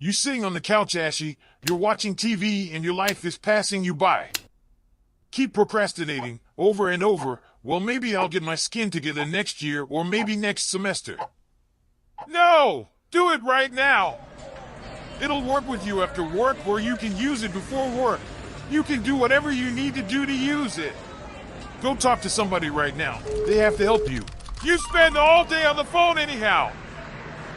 You're sitting on the couch, Ashy. You're watching TV and your life is passing you by. Keep procrastinating over and over. Well, maybe I'll get my skin together next year or maybe next semester. No! Do it right now! It'll work with you after work, or you can use it before work. You can do whatever you need to do to use it. Go talk to somebody right now. They have to help you. You spend all day on the phone anyhow.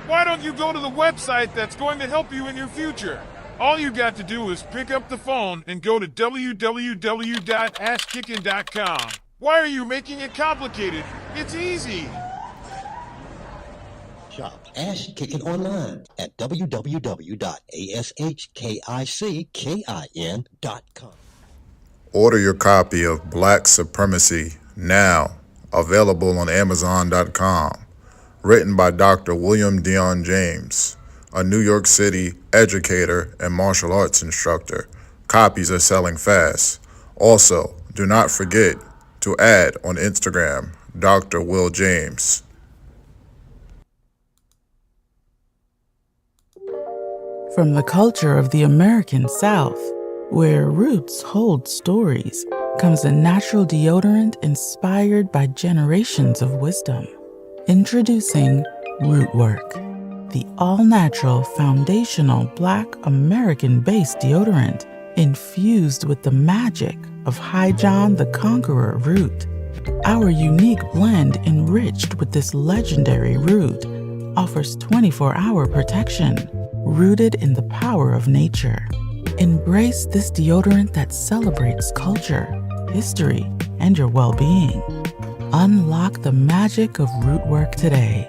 Why don't you go to the website that's going to help you in your future? All you got to do is pick up the phone and go to www.ashkickin.com. Why are you making it complicated? It's easy. Shop Ash Kickin' online at www.ashkickin.com. Order your copy of Black Supremacy now, available on Amazon.com. Written by Dr. William Dion James, a New York City educator and martial arts instructor. Copies are selling fast. Also, do not forget to add on Instagram, Dr. Will James. From the culture of the American South, where roots hold stories, comes a natural deodorant inspired by generations of wisdom. Introducing Rootwork, the all-natural foundational Black American-based deodorant infused with the magic of High John the Conqueror root. Our unique blend enriched with this legendary root offers 24-hour protection, rooted in the power of nature. Embrace this deodorant that celebrates culture, history, and your well-being. Unlock the magic of Rootwork today.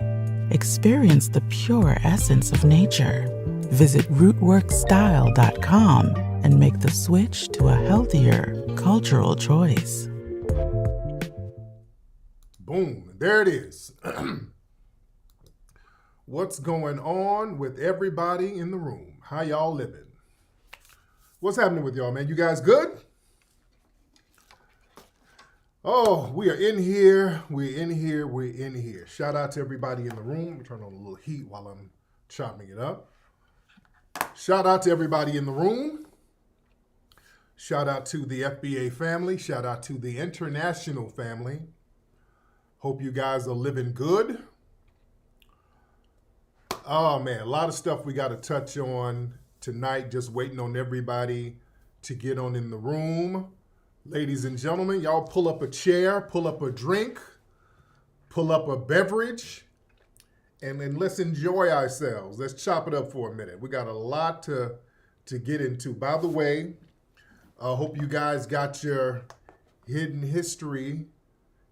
Experience the pure essence of nature. Visit rootworkstyle.com and make the switch to a healthier cultural choice. Boom, there it is. What's going on with everybody in the room? How y'all living? What's happening with y'all, man? You guys good? Oh, we are in here. We're in here. We're in here. Shout out to everybody in the room. I'm turning on a little heat while I'm chopping it up. Shout out to everybody in the room. Shout out to the FBA family. Shout out to the international family. Hope you guys are living good. Oh, man, a lot of stuff we got to touch on tonight. Just waiting on everybody to get on in the room. Ladies and gentlemen, y'all pull up a chair, pull up a drink, pull up a beverage, and then let's enjoy ourselves. Let's chop it up for a minute. We got a lot to get into. By the way, I hope you guys got your Hidden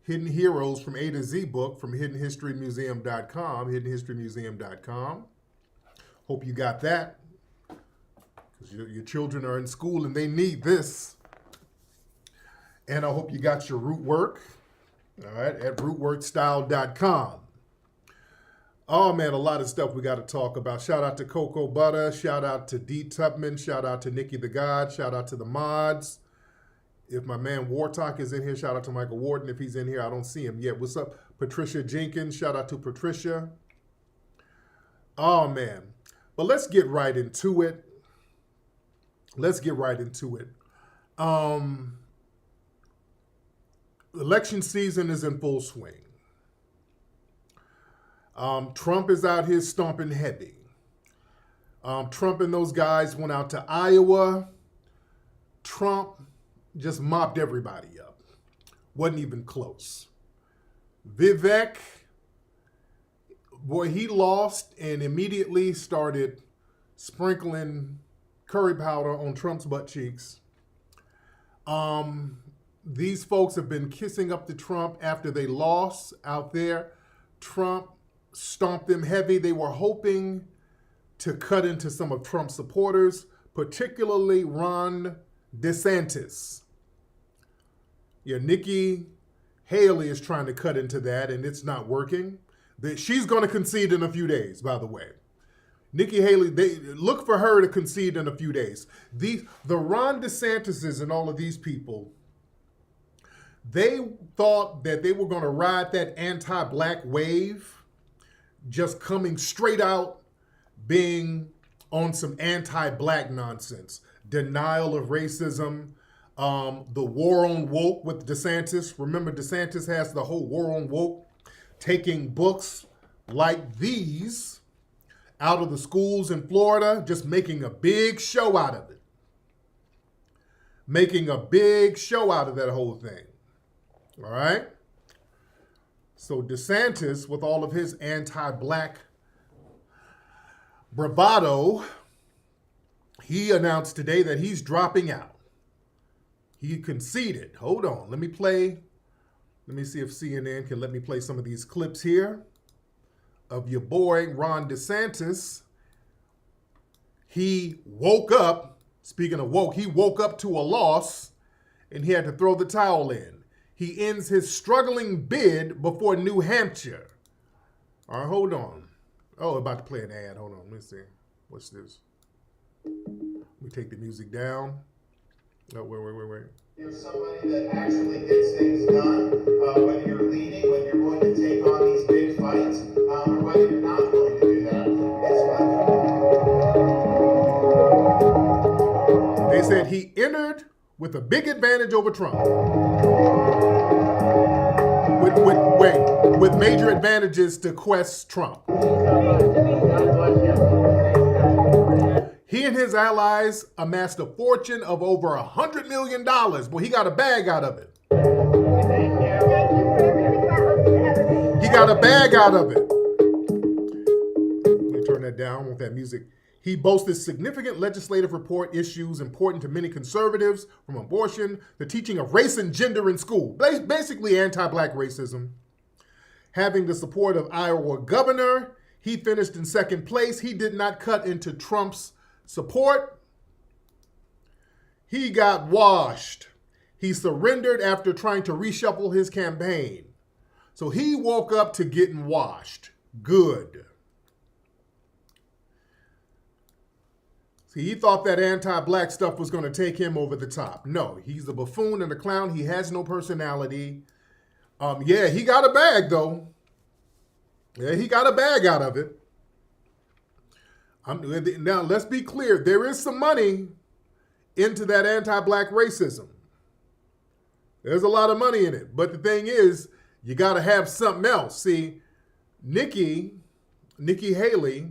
Heroes from A to Z book from hiddenhistorymuseum.com, hiddenhistorymuseum.com. Hope you got that, because your children are in school and they need this. And I hope you got your Rootwork, all right, at rootworkstyle.com. Oh, man, a lot of stuff we got to talk about. Shout out to Cocoa Butter. Shout out to D. Tubman. Shout out to Nikki the God. Shout out to the mods. If my man Wartalk is in here, shout out to Michael Warden. If he's in here, I don't see him yet. What's up, Patricia Jenkins? Shout out to Patricia. Oh, man. But let's get right into it. Election season is in full swing. Trump is out here stomping heavy. Trump and those guys went out to Iowa. Trump just mopped everybody up. Wasn't even close. Vivek, boy, he lost and immediately started sprinkling curry powder on Trump's butt cheeks. These folks have been kissing up to Trump after they lost out there. Trump stomped them heavy. They were hoping to cut into some of Trump's supporters, particularly Ron DeSantis. Yeah, Nikki Haley is trying to cut into that, and it's not working. She's going to concede in a few days, by the way. Nikki Haley, they look for her to concede in a few days. The Ron DeSantises and all of these people, they thought that they were going to ride that anti-black wave, just coming straight out, being on some anti-black nonsense. Denial of racism, the war on woke with DeSantis. Remember, DeSantis has the whole war on woke, taking books like these out of the schools in Florida, just making a big show out of it. Making a big show out of that whole thing. All right? So DeSantis, with all of his anti-black bravado, he announced today that he's dropping out. He conceded. Hold on. Let me see if CNN can let me play some of these clips here of your boy, Ron DeSantis. He woke up, speaking of woke, he woke up to a loss and he had to throw the towel in. He ends his struggling bid before New Hampshire. All right, hold on. Oh, about to play an ad. Hold on. Let me see. What's this? Let me take the music down. Oh, wait. You're somebody that actually gets things done, whether you're leading, whether you're going to take on these big fights, or whether you're not going to do that. They said he entered with a big advantage over Trump. With major advantages to quest Trump. He and his allies amassed a fortune of over $100 million. Well, he got a bag out of it. He got a bag out of it. Let me turn that down with that music. He boasted significant legislative report issues important to many conservatives, from abortion, the teaching of race and gender in school, basically anti-black racism. Having the support of Iowa governor, he finished in second place. He did not cut into Trump's support. He got washed. He surrendered after trying to reshuffle his campaign. So he woke up to getting washed. Good. See, he thought that anti-black stuff was going to take him over the top. No, he's a buffoon and a clown. He has no personality. Yeah, he got a bag, though. Yeah, he got a bag out of it. Now, let's be clear. There is some money into that anti-black racism. There's a lot of money in it. But the thing is, you got to have something else. See, Nikki Haley,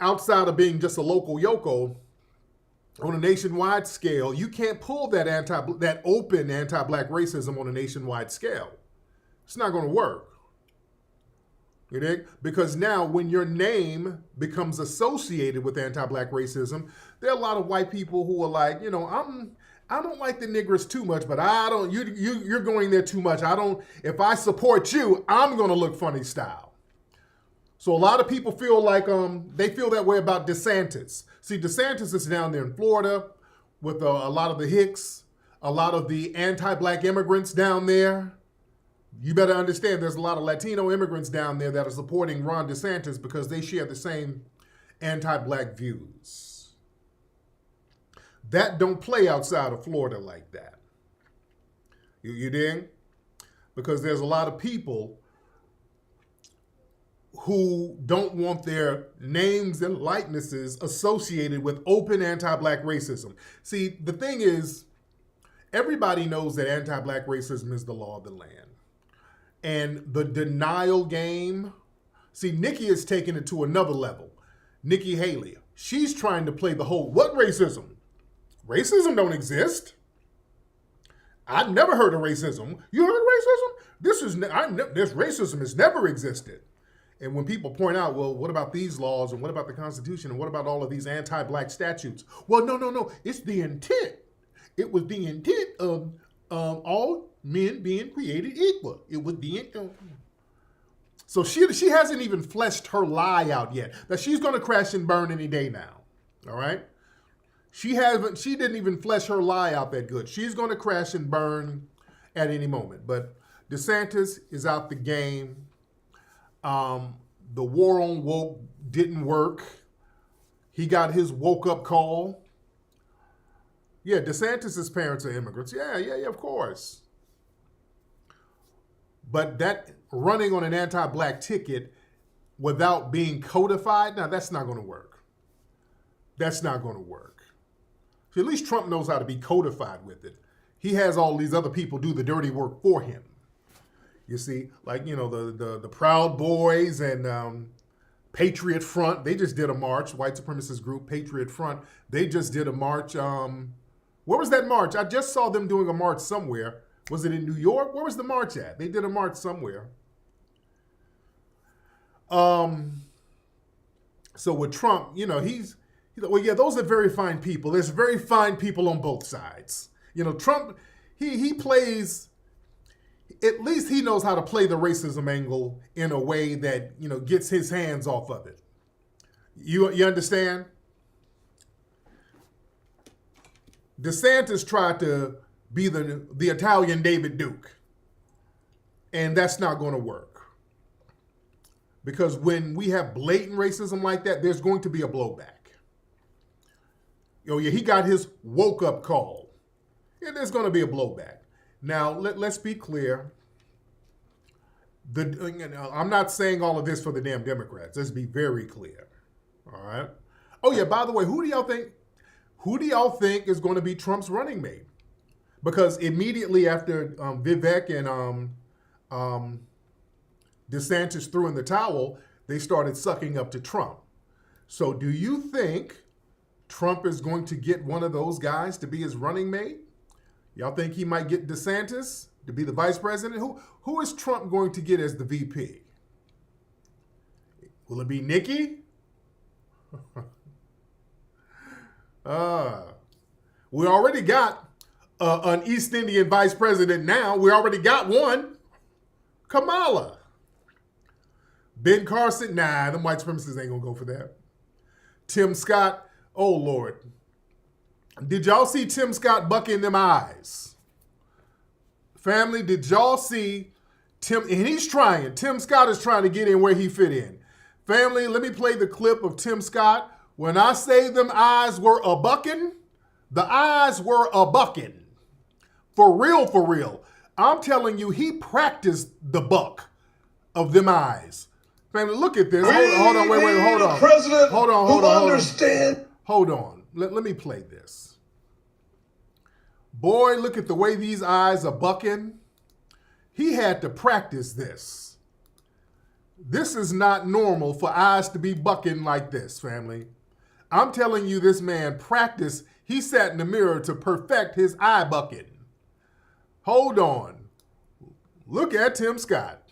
outside of being just a local yoko, on a nationwide scale, you can't pull that open anti-black racism on a nationwide scale. It's not going to work. You know? Because now when your name becomes associated with anti-black racism, there are a lot of white people who are like, you know, I don't like the niggers too much, but you're going there too much. If I support you, I'm going to look funny style. So a lot of people feel like they feel that way about DeSantis. See, DeSantis is down there in Florida with a lot of the Hicks, a lot of the anti-black immigrants down there. You better understand there's a lot of Latino immigrants down there that are supporting Ron DeSantis because they share the same anti-black views. That don't play outside of Florida like that. You dig? Because there's a lot of people who don't want their names and likenesses associated with open anti-black racism. See, the thing is, everybody knows that anti-black racism is the law of the land. And the denial game, see, Nikki is taking it to another level. Nikki Haley, she's trying to play the whole, what racism? Racism don't exist. I've never heard of racism. You heard of racism? This racism has never existed. And when people point out, well, what about these laws and what about the Constitution and what about all of these anti-black statutes? Well, no. It's the intent. It was the intent of all men being created equal. It was the intent. So she hasn't even fleshed her lie out yet. That she's going to crash and burn any day now. All right? She didn't even flesh her lie out that good. She's going to crash and burn at any moment. But DeSantis is out the game. The war on woke didn't work. He got his woke up call. Yeah, DeSantis' parents are immigrants. Yeah, of course. But that running on an anti-black ticket without being codified, now that's not going to work. That's not going to work. So at least Trump knows how to be codified with it. He has all these other people do the dirty work for him. You see, like, you know, the Proud Boys and Patriot Front, they just did a march, white supremacist group, Patriot Front. They just did a march. Where was that march? I just saw them doing a march somewhere. Was it in New York? Where was the march at? They did a march somewhere. So with Trump, you know, well, yeah, those are very fine people. There's very fine people on both sides. You know, Trump, he plays, at least he knows how to play the racism angle in a way that, you know, gets his hands off of it. You understand? DeSantis tried to be the Italian David Duke. And that's not going to work. Because when we have blatant racism like that, there's going to be a blowback. Oh yeah, he got his woke up call. Yeah, there's going to be a blowback. Now, let's be clear. I'm not saying all of this for the damn Democrats. Let's be very clear. All right. Oh yeah, by the way, who do y'all think is going to be Trump's running mate? Because immediately after Vivek and DeSantis threw in the towel, they started sucking up to Trump. So do you think Trump is going to get one of those guys to be his running mate? Y'all think he might get DeSantis to be the vice president? Who is Trump going to get as the VP? Will it be Nikki? We already got an East Indian vice president now. We already got one. Kamala. Ben Carson, nah, them white supremacists ain't gonna go for that. Tim Scott, oh Lord. Did y'all see Tim Scott bucking them eyes? Family, did y'all see Tim, and he's trying. Tim Scott is trying to get in where he fit in. Family, let me play the clip of Tim Scott. When I say them eyes were a bucking, the eyes were a bucking. For real, for real. I'm telling you, he practiced the buck of them eyes. Family, look at this. Hold on, wait, hold on. President hold on. Hold on. Let me play this. Boy, look at the way these eyes are bucking. He had to practice this. This is not normal for eyes to be bucking like this, family. I'm telling you, this man practiced. He sat in the mirror to perfect his eye bucking. Hold on. Look at Tim Scott.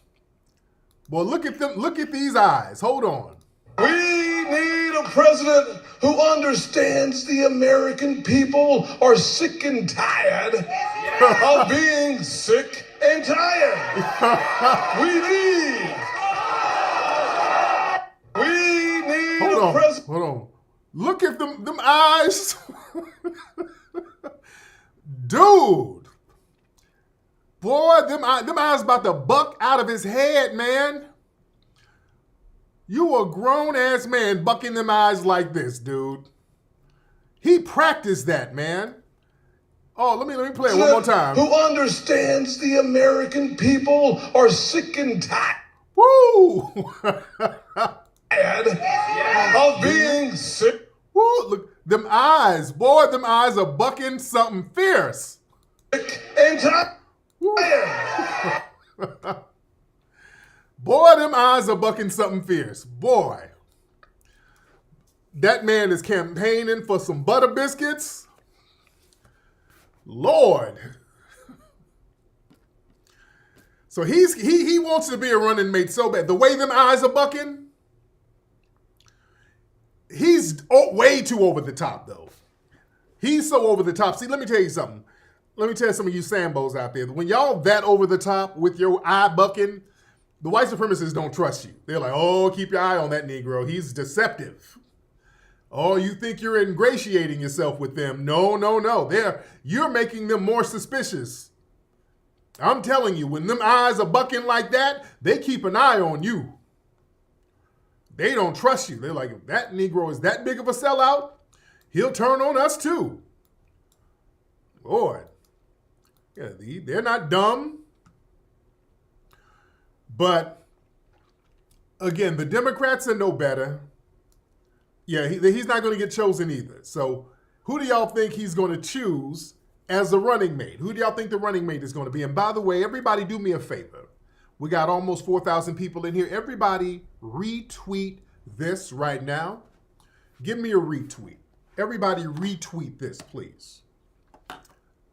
Boy, look at them. Look at these eyes. Hold on. We need a president who understands the American people are sick and tired of being sick and tired. We need a president. Hold on. Look at them eyes. Dude. Boy, them eyes about to buck out of his head, man. You a grown-ass man bucking them eyes like this, dude. He practiced that, man. Oh, let me play it one more time. Who understands the American people are sick and tired. Woo! Of being sick. Woo! Look, them eyes, boy, them eyes are bucking something fierce. Sick and tired. Boy, them eyes are bucking something fierce. Boy. That man is campaigning for some butter biscuits. Lord. So he wants to be a running mate so bad. The way them eyes are bucking, he's way too over the top, though. He's so over the top. See, let me tell you something. Let me tell some of you Sambos out there, when y'all that over the top with your eye bucking, the white supremacists don't trust you. They're like, oh, keep your eye on that Negro. He's deceptive. Oh, you think you're ingratiating yourself with them. No. You're making them more suspicious. I'm telling you, when them eyes are bucking like that, they keep an eye on you. They don't trust you. They're like, if that Negro is that big of a sellout, he'll turn on us too. Lord. Yeah, they're not dumb, but Again, the Democrats are no better. Yeah, he's not going to get chosen either. So who do y'all think he's going to choose as a running mate? Who do y'all think the running mate is going to be? And by the way, everybody do me a favor. We got almost 4,000 people in here. Everybody retweet this right now. Give me a retweet. Everybody retweet this, please.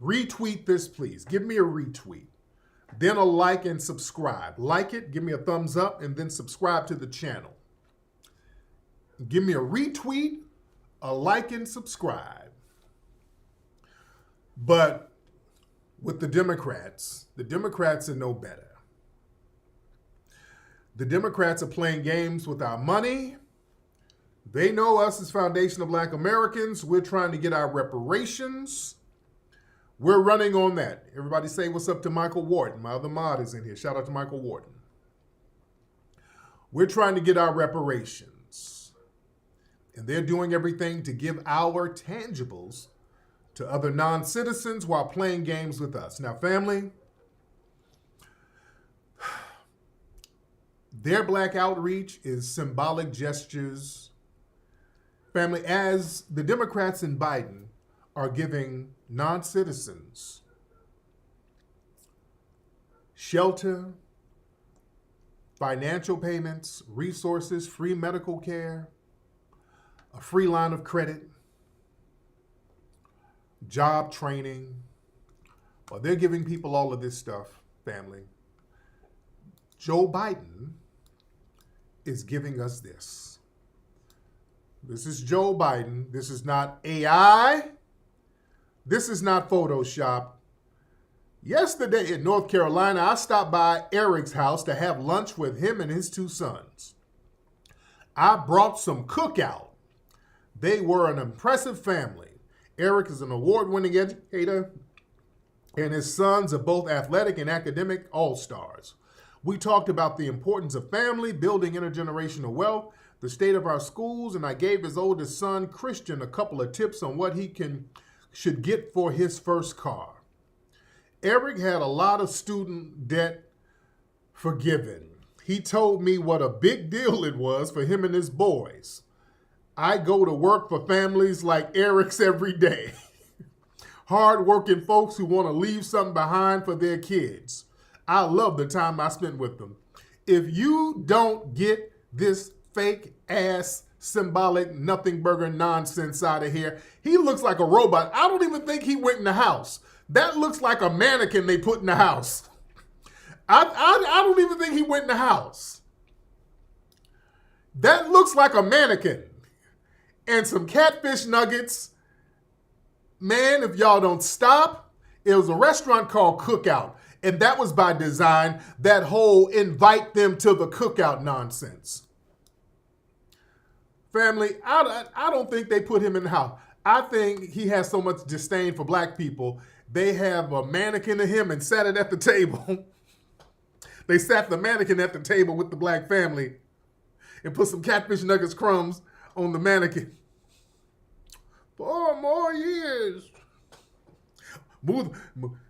Retweet this, please. Give me a retweet. Then a like and subscribe. Like it, give me a thumbs up, and then subscribe to the channel. Give me a retweet, a like, and subscribe. But with the Democrats are no better. The Democrats are playing games with our money. They know us as Foundation of Black Americans. We're trying to get our reparations. We're running on that. Everybody say what's up to Michael Wharton. My other mod is in here. Shout out to Michael Wharton. We're trying to get our reparations. And they're doing everything to give our tangibles to other non-citizens while playing games with us. Now, family, their black outreach is symbolic gestures. Family, as the Democrats and Biden are giving non-citizens shelter, financial payments, resources, free medical care, a free line of credit, job training. Well, they're giving people all of this stuff, family. Joe Biden is giving us this. This is Joe Biden. This is not AI. This is not Photoshop. Yesterday in North Carolina, I stopped by Eric's house to have lunch with him and his two sons. I brought some cookout. They were an impressive family. Eric is an award-winning educator, and his sons are both athletic and academic all-stars. We talked about the importance of family, building intergenerational wealth, the state of our schools, and I gave his oldest son, Christian, a couple of tips on what he should get for his first car. Eric had a lot of student debt forgiven. He told me what a big deal it was for him and his boys. I go to work for families like Eric's every day. Hard-working folks who want to leave something behind for their kids. I love the time I spent with them. If you don't get this fake-ass, symbolic, nothing burger nonsense out of here, he looks like a robot. I don't even think he went in the house. That looks like a mannequin they put in the house. I don't even think he went in the house. That looks like a mannequin. And some catfish nuggets. Man, if y'all don't stop, it was a restaurant called Cookout. And that was by design, that whole invite them to the cookout nonsense. Family, I don't think they put him in the house. I think he has so much disdain for black people, they have a mannequin of him and sat it at the table. They sat the mannequin at the table with the black family and put some catfish nuggets crumbs on the mannequin. 4 more years.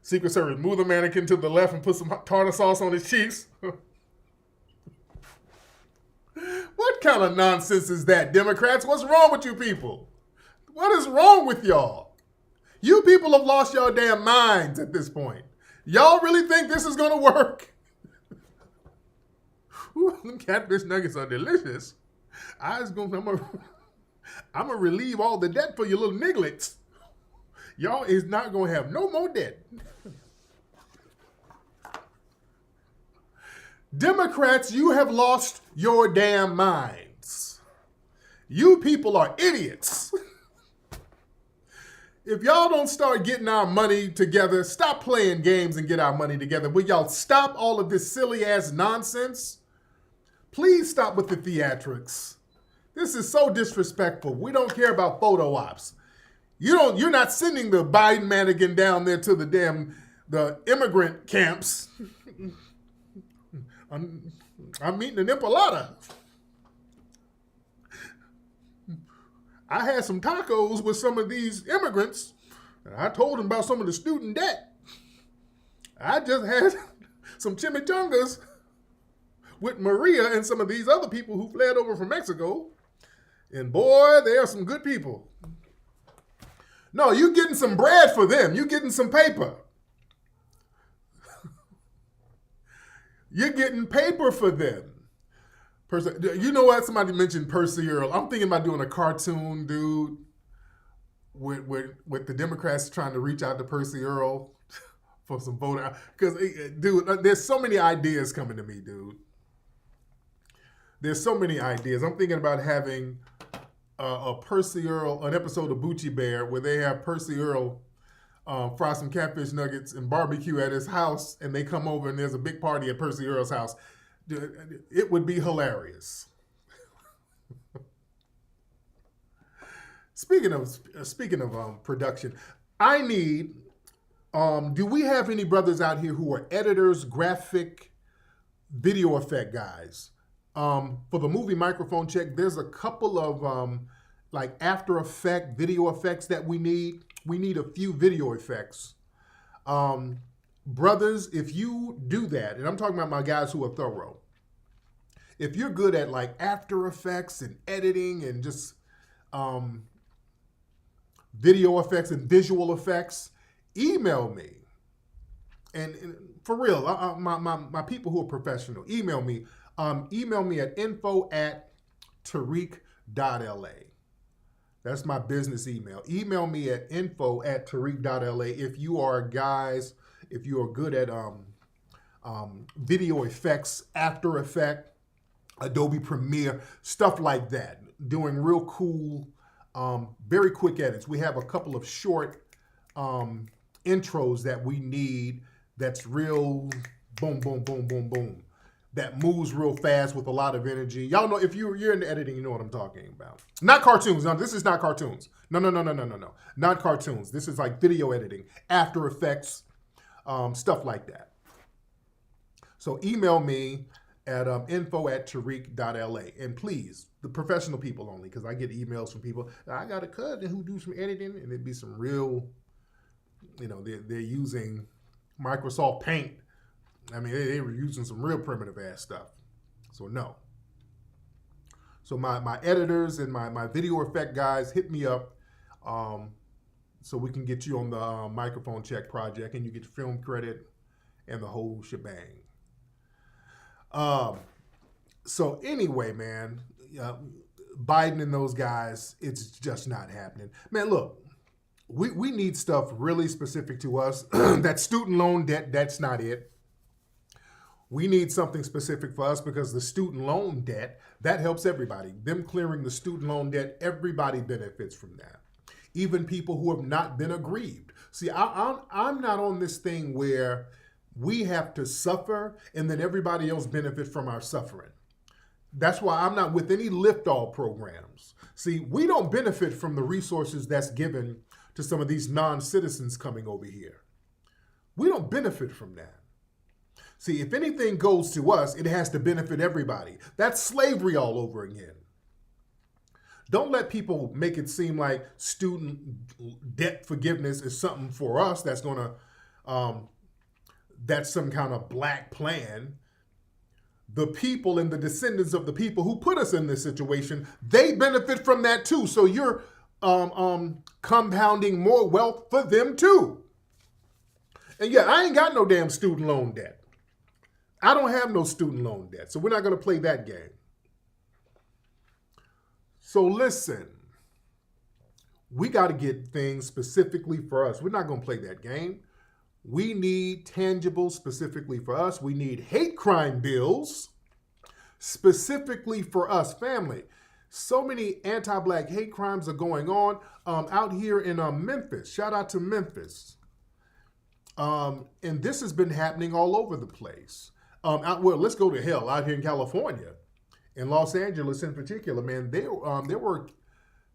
Secret Service, move the mannequin to the left and put some tartar sauce on his cheeks. What kind of nonsense is that, Democrats? What's wrong with you people? What is wrong with y'all? You people have lost your damn minds at this point. Y'all really think this is going to work? Ooh, them catfish nuggets are delicious. I'm going to relieve all the debt for you little nigglets. Y'all is not going to have no more debt. Democrats, you have lost your damn minds. You people are idiots. If y'all don't start getting our money together, stop playing games and get our money together. Will y'all stop all of this silly ass nonsense? Please stop with the theatrics. This is so disrespectful. We don't care about photo ops. You're not sending the Biden mannequin down there to the immigrant camps. I'm meeting an Impalata. I had some tacos with some of these immigrants, and I told them about some of the student debt. I just had some chimichangas with Maria and some of these other people who fled over from Mexico. And boy, they are some good people. No, you getting some bread for them. You getting some paper. You're getting paper for them. You know what? Somebody mentioned Percy Earl. I'm thinking about doing a cartoon, dude, with the Democrats trying to reach out to Percy Earl for some voter. Because, dude, there's so many ideas coming to me, dude. There's so many ideas. I'm thinking about having a Percy Earl, an episode of Bucci Bear, where they have Percy Earl fry some catfish nuggets and barbecue at his house, and they come over and there's a big party at Percy Earl's house. It would be hilarious. Speaking of production, I need. Do we have any brothers out here who are editors, graphic, video effect guys? For the movie Microphone Check, there's a couple of like After Effect video effects that we need. We need a few video effects. Brothers, if you do that, and I'm talking about my guys who are thorough, if you're good at like After Effects and editing and just video effects and visual effects, email me. And for real, my people who are professional, email me. Email me at info@tariq.la. That's my business email. Email me at info@tariq.la if you are guys, if you are good at video effects, After Effect, Adobe Premiere, stuff like that. Doing real cool, very quick edits. We have a couple of short intros that we need that's real boom, boom, boom, boom, boom. That moves real fast with a lot of energy. Y'all know, if you're into editing, you know what I'm talking about. Not cartoons. No, this is not cartoons. No. Not cartoons. This is like video editing, After Effects, stuff like that. So email me at info@tariq.la. And please, the professional people only, because I get emails from people. I got a cousin who do some editing, and it'd be some real, they're using Microsoft Paint. I mean, they were using some real primitive ass stuff. So no. So my editors and my video effect guys, hit me up so we can get you on the Microphone Check project, and you get the film credit and the whole shebang. So anyway, man, Biden and those guys, it's just not happening. Man, look, we need stuff really specific to us. That student loan debt, that's not it. We need something specific for us because the student loan debt, that helps everybody. Them clearing the student loan debt, everybody benefits from that. Even people who have not been aggrieved. See, I'm not on this thing where we have to suffer and then everybody else benefit from our suffering. That's why I'm not with any lift-all programs. See, we don't benefit from the resources that's given to some of these non-citizens coming over here. We don't benefit from that. See, if anything goes to us, it has to benefit everybody. That's slavery all over again. Don't let people make it seem like student debt forgiveness is something for us that's that's some kind of black plan. The people and the descendants of the people who put us in this situation, they benefit from that too. So you're compounding more wealth for them too. And yeah, I ain't got no damn student loan debt. I don't have no student loan debt, so we're not going to play that game. So listen, we got to get things specifically for us. We're not going to play that game. We need tangible specifically for us. We need hate crime bills specifically for us, family. So many anti-black hate crimes are going on out here in Memphis. Shout out to Memphis. And this has been happening all over the place. Let's go to hell out here in California, in Los Angeles in particular, man. There were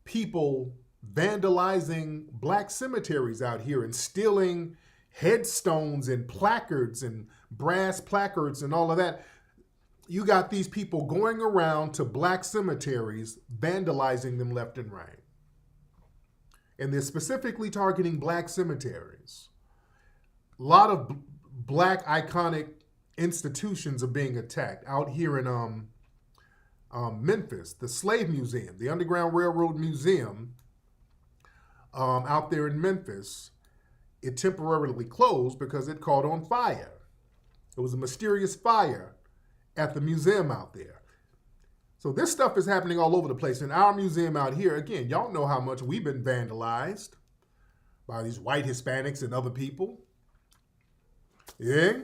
people vandalizing black cemeteries out here and stealing headstones and placards and brass placards and all of that. You got these people going around to black cemeteries, vandalizing them left and right. And they're specifically targeting black cemeteries. A lot of black iconic institutions are being attacked. Out here in Memphis, the Slave Museum, the Underground Railroad Museum, out there in Memphis, it temporarily closed because it caught on fire. It was a mysterious fire at the museum out there. So this stuff is happening all over the place. In our museum out here, again, y'all know how much we've been vandalized by these white Hispanics and other people. Yeah?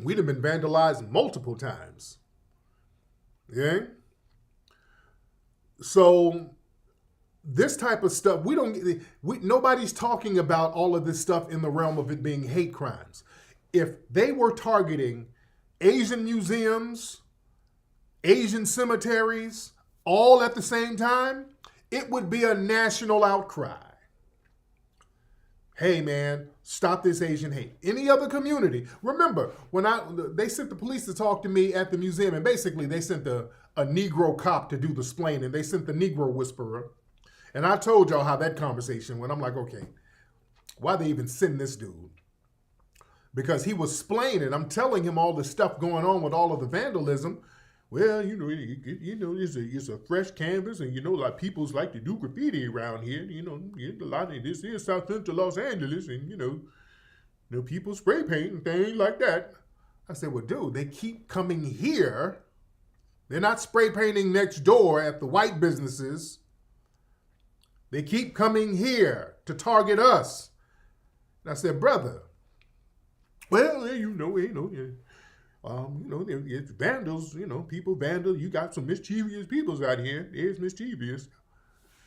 We'd have been vandalized multiple times. Yeah? So this type of stuff, nobody's talking about all of this stuff in the realm of it being hate crimes. If they were targeting Asian museums, Asian cemeteries, all at the same time, it would be a national outcry. Hey man, stop this Asian hate. Any other community. Remember, when they sent the police to talk to me at the museum, and basically they sent a Negro cop to do the splaining. They sent the Negro whisperer. And I told y'all how that conversation went. I'm like, okay, why they even send this dude? Because he was splaining. I'm telling him all the stuff going on with all of the vandalism. Well, it's a fresh canvas, and like people's like to do graffiti around here. A lot of this is South Central Los Angeles, and people spray paint and things like that. I said, well, dude, they keep coming here. They're not spray painting next door at the white businesses. They keep coming here to target us. And I said, brother, well, it's vandals, people vandal. You got some mischievous peoples out here. There's mischievous.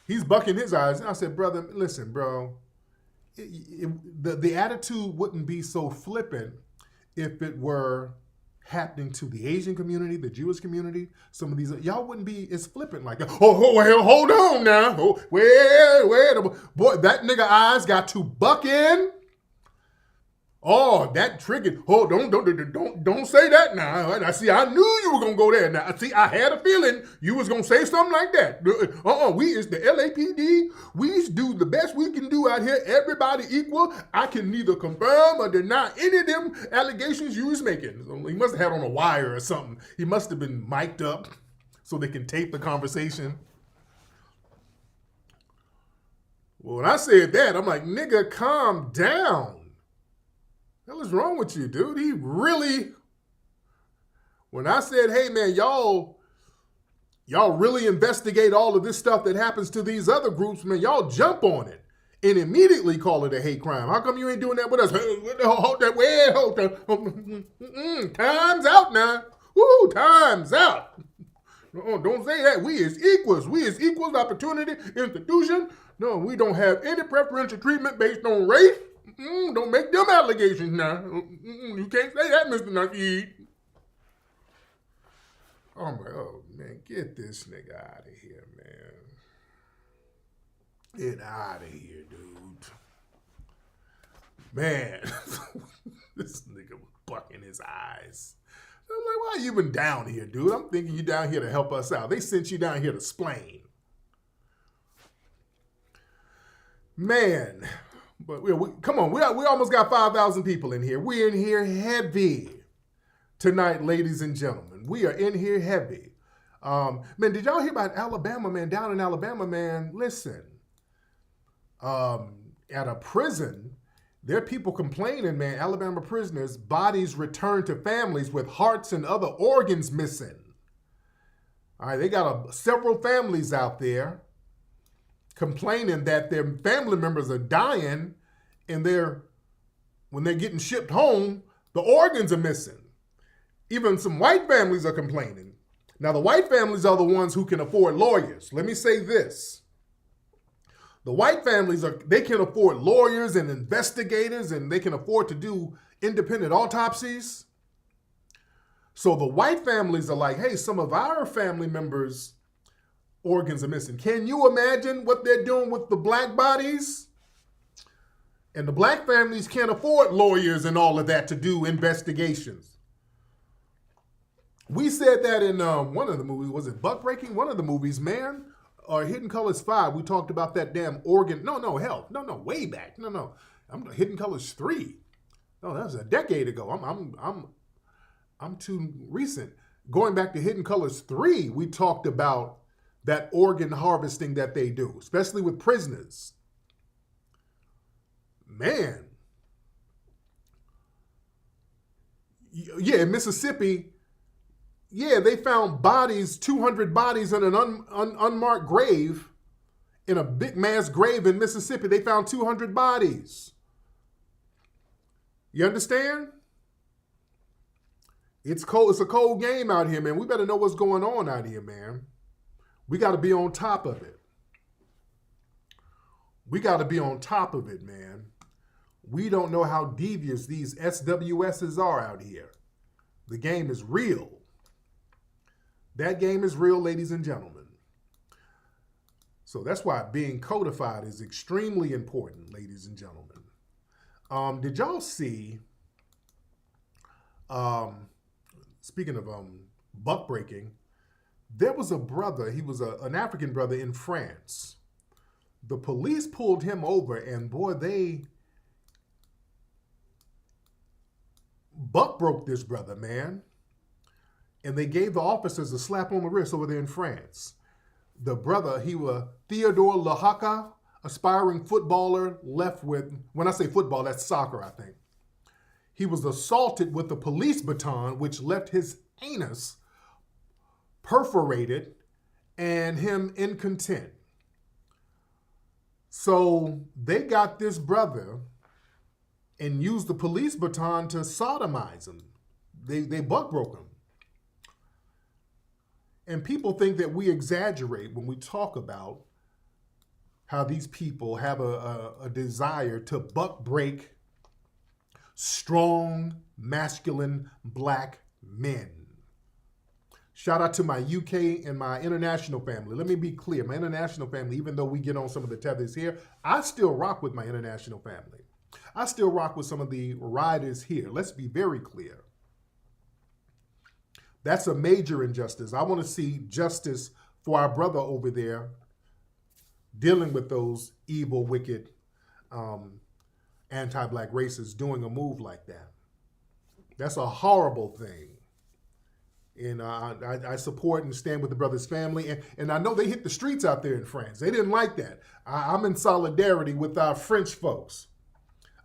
He's bucking his eyes. And I said, brother, listen, bro, the attitude wouldn't be so flippant if it were happening to the Asian community, the Jewish community. Some of these, y'all wouldn't be as flippant like that. Hold on now. Boy, that nigga eyes got to buck in. Oh, that triggered. Oh, don't say that now. I knew you were gonna go there. Now, see, I had a feeling you was gonna say something like that. We is the LAPD. We do the best we can do out here. Everybody equal. I can neither confirm or deny any of them allegations you was making. So he must have had on a wire or something. He must have been mic'd up so they can tape the conversation. Well, when I said that, I'm like, nigga, calm down. What is wrong with you, dude? He really, when I said, hey man, y'all really investigate all of this stuff that happens to these other groups, man, y'all jump on it and immediately call it a hate crime. How come you ain't doing that with us? Time's out now. Woo, time's out. Don't say that. We is equals. We is equals opportunity institution. No, we don't have any preferential treatment based on race. Don't make them allegations now. You can't say that, Mr. Nasheed. Oh, man, get this nigga out of here, man. Get out of here, dude. Man, this nigga was bucking his eyes. I'm like, why are you even down here, dude? I'm thinking you down here to help us out. They sent you down here to splain. Man. But come on, we almost got 5,000 people in here. We're in here heavy tonight, ladies and gentlemen. We are in here heavy. Man, did y'all hear about Alabama, man? Down in Alabama, man, listen. At a prison, there are people complaining, man, Alabama prisoners, bodies returned to families with hearts and other organs missing. All right, they got several families out there complaining that their family members are dying and when they're getting shipped home, the organs are missing. Even some white families are complaining. Now, the white families are the ones who can afford lawyers. Let me say this. The white families they can afford lawyers and investigators, and they can afford to do independent autopsies. So the white families are like, hey, some of our family members' organs are missing. Can you imagine what they're doing with the black bodies? And the black families can't afford lawyers and all of that to do investigations. We said that in one of the movies. Was it Buckbreaking? One of the movies, man. Or Hidden Colors 5. We talked about that damn organ. No, way back. No. Hidden Colors 3. No, that was a decade ago. I'm too recent. Going back to Hidden Colors 3, we talked about that organ harvesting that they do, especially with prisoners. Man. Yeah, in Mississippi, yeah, they found bodies, 200 bodies in an unmarked grave, in a big mass grave in Mississippi. They found 200 bodies. You understand? It's cold. It's a cold game out here, man. We better know what's going on out here, man. We got to be on top of it. We got to be on top of it, man. We don't know how devious these SWSs are out here. The game is real. That game is real, ladies and gentlemen. So that's why being codified is extremely important, ladies and gentlemen. Did y'all see, speaking of buck breaking, there was a brother, he was an African brother in France. The police pulled him over, and boy, they buck broke this brother, man. And they gave the officers a slap on the wrist over there in France. The brother, he was Theodore Lahaka, aspiring footballer, left with, when I say football, that's soccer, I think. He was assaulted with a police baton, which left his anus perforated and him incontinent. So they got this brother and used the police baton to sodomize him. They buck broke him. And people think that we exaggerate when we talk about how these people have a desire to buck break strong, masculine black men. Shout out to my UK and my international family. Let me be clear. My international family, even though we get on some of the tethers here, I still rock with my international family. I still rock with some of the riders here. Let's be very clear. That's a major injustice. I want to see justice for our brother over there dealing with those evil, wicked, anti-black racists doing a move like that. That's a horrible thing. And I support and stand with the brother's family. And I know they hit the streets out there in France. They didn't like that. I'm in solidarity with our French folks.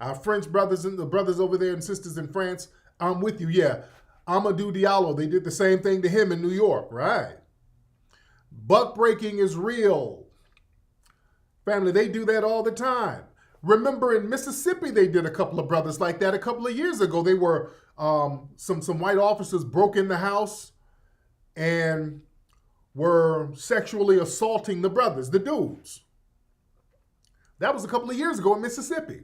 Our French brothers and the brothers over there and sisters in France, I'm with you. Yeah, Amadou Diallo, they did the same thing to him in New York, right? Buck breaking is real. Family, they do that all the time. Remember in Mississippi, they did a couple of brothers like that a couple of years ago. They were, some white officers broke in the house and were sexually assaulting the brothers, the dudes. That was a couple of years ago in Mississippi.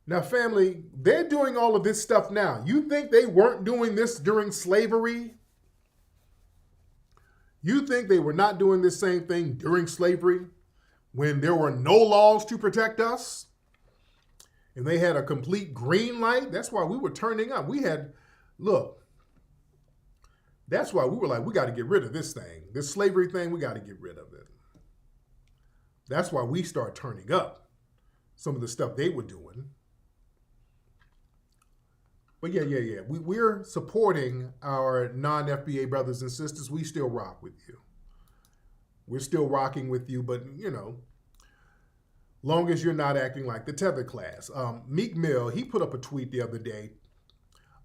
Now, family, they're doing all of this stuff now. You think they weren't doing this during slavery? You think they were not doing this same thing during slavery when there were no laws to protect us? And they had a complete green light? That's why we were turning up. That's why we were like, we got to get rid of this thing. This slavery thing, we got to get rid of it. That's why we start turning up some of the stuff they were doing. But yeah. We're supporting our non-FBA brothers and sisters. We still rock with you. We're still rocking with you, but long as you're not acting like the tether class. Meek Mill, he put up a tweet the other day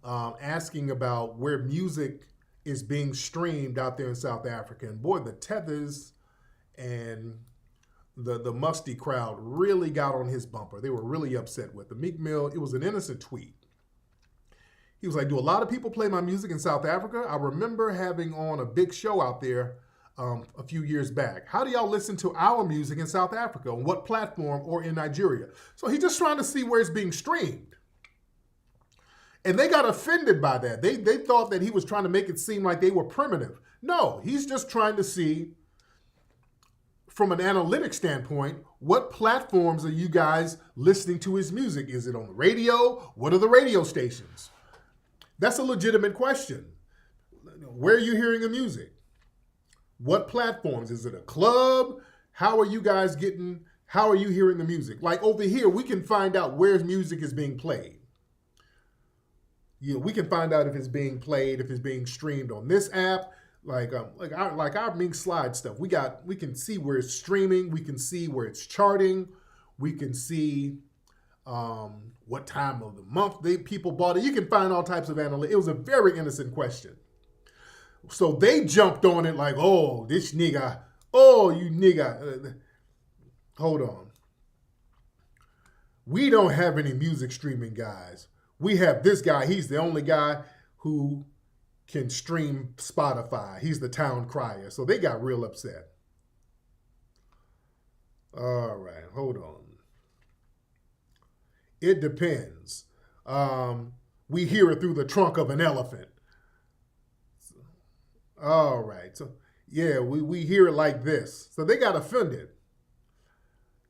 asking about where music is being streamed out there in South Africa. And boy, the tethers and the musty crowd really got on his bumper. They were really upset with him. Meek Mill, it was an innocent tweet. He was like, do a lot of people play my music in South Africa? I remember having on a big show out there a few years back. How do y'all listen to our music in South Africa? On what platform or in Nigeria? So he's just trying to see where it's being streamed. And they got offended by that. They thought that he was trying to make it seem like they were primitive. No, he's just trying to see, from an analytic standpoint, what platforms are you guys listening to his music? Is it on the radio? What are the radio stations? That's a legitimate question. Where are you hearing the music? What platforms? Is it a club? How are you hearing the music? Like over here, we can find out where music is being played. we can find out if it's being played, if it's being streamed on this app, like our Mink slide stuff. We can see where it's streaming. We can see where it's charting. We can see what time of the month people bought it. You can find all types of analytics. It was a very innocent question. So they jumped on it like, oh, this nigga, oh, you nigga. Hold on. We don't have any music streaming guys. We have this guy. He's the only guy who can stream Spotify. He's the town crier. So they got real upset. All right, hold on. It depends. We hear it through the trunk of an elephant. All right. So, yeah, we hear it like this. So they got offended.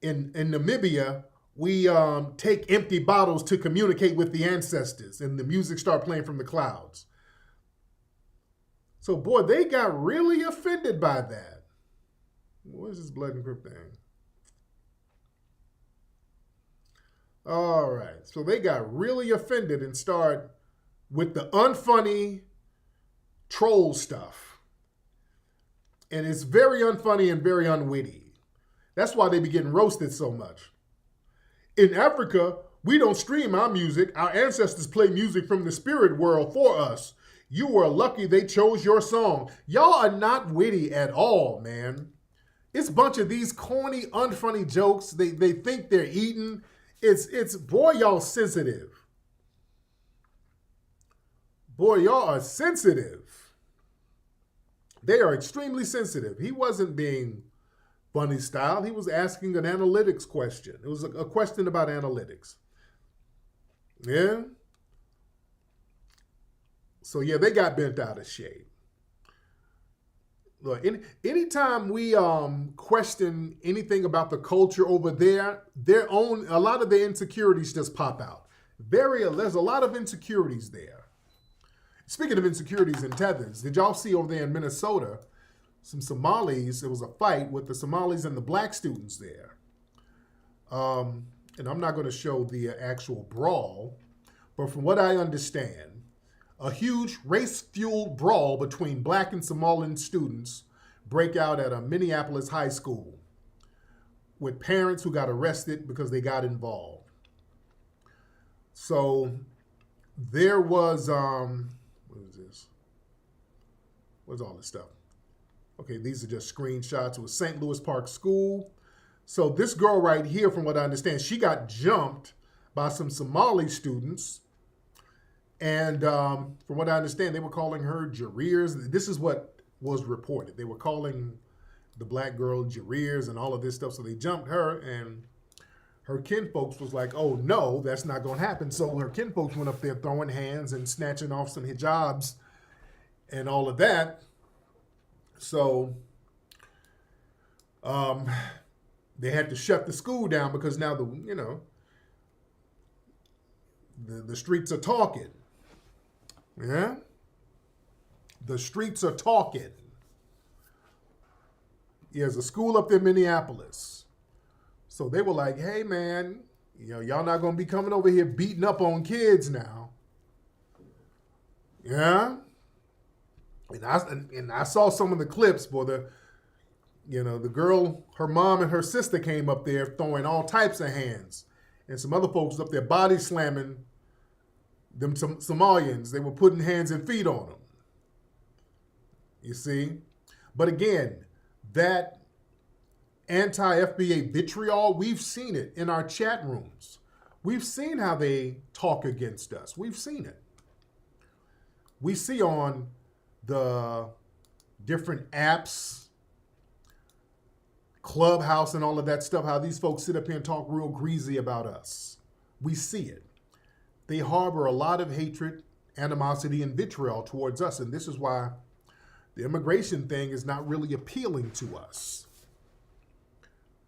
In Namibia, we take empty bottles to communicate with the ancestors, and the music start playing from the clouds. So, boy, they got really offended by that. What is this blood and grip thing? All right. So they got really offended and start with the unfunny troll stuff. And it's very unfunny and very unwitty. That's why they be getting roasted so much. In Africa, we don't stream our music. Our ancestors play music from the spirit world for us. You were lucky they chose your song. Y'all are not witty at all, man. It's a bunch of these corny, unfunny jokes. They think they're eating. It's boy, y'all sensitive. Boy, y'all are sensitive. They are extremely sensitive. He wasn't being funny style. He was asking an analytics question. It was a question about analytics. Yeah. So yeah, they got bent out of shape. Look, anytime we question anything about the culture over there, a lot of their insecurities just pop out. There's a lot of insecurities there. Speaking of insecurities and tethers, did y'all see over there in Minnesota, some Somalis, there was a fight with the Somalis and the black students there. And I'm not going to show the actual brawl, but from what I understand, a huge race-fueled brawl between black and Somalian students break out at a Minneapolis high school with parents who got arrested because they got involved. So there was, what is this? What's all this stuff? Okay, these are just screenshots. It was St. Louis Park School. So this girl right here, from what I understand, she got jumped by some Somali students. And from what I understand, they were calling her Jareers. This is what was reported. They were calling the black girl Jareers and all of this stuff. So they jumped her, and her kinfolks was like, oh, no, that's not going to happen. So her kinfolks went up there throwing hands and snatching off some hijabs and all of that. So they had to shut the school down because now the streets are talking. Yeah? The streets are talking. There's a school up there in Minneapolis. So they were like, hey, man, y'all not going to be coming over here beating up on kids now. Yeah? And I saw some of the clips, boy. The girl, her mom and her sister came up there throwing all types of hands. And some other folks up there body slamming them Somalians. They were putting hands and feet on them. You see? But again, that anti-FBA vitriol, we've seen it in our chat rooms. We've seen how they talk against us. We've seen it. We see on the different apps, Clubhouse and all of that stuff, how these folks sit up here and talk real greasy about us. We see it. They harbor a lot of hatred, animosity, and vitriol towards us. And this is why the immigration thing is not really appealing to us.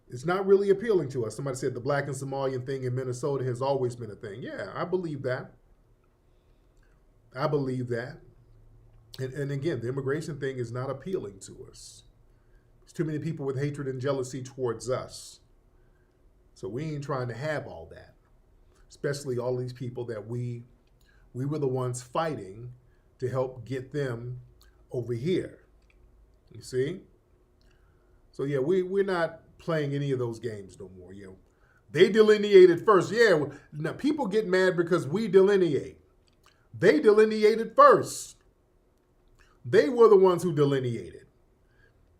It's not really appealing to us. Somebody said the black and Somalian thing in Minnesota has always been a thing. Yeah, I believe that. I believe that. And again, the immigration thing is not appealing to us. There's too many people with hatred and jealousy towards us. So we ain't trying to have all that. Especially all these people that we We were the ones fighting to help get them over here. You see? So yeah, we're not playing any of those games no more. Yeah, they delineated first. Yeah, now people get mad because we delineate. They delineated first. They were the ones who delineated.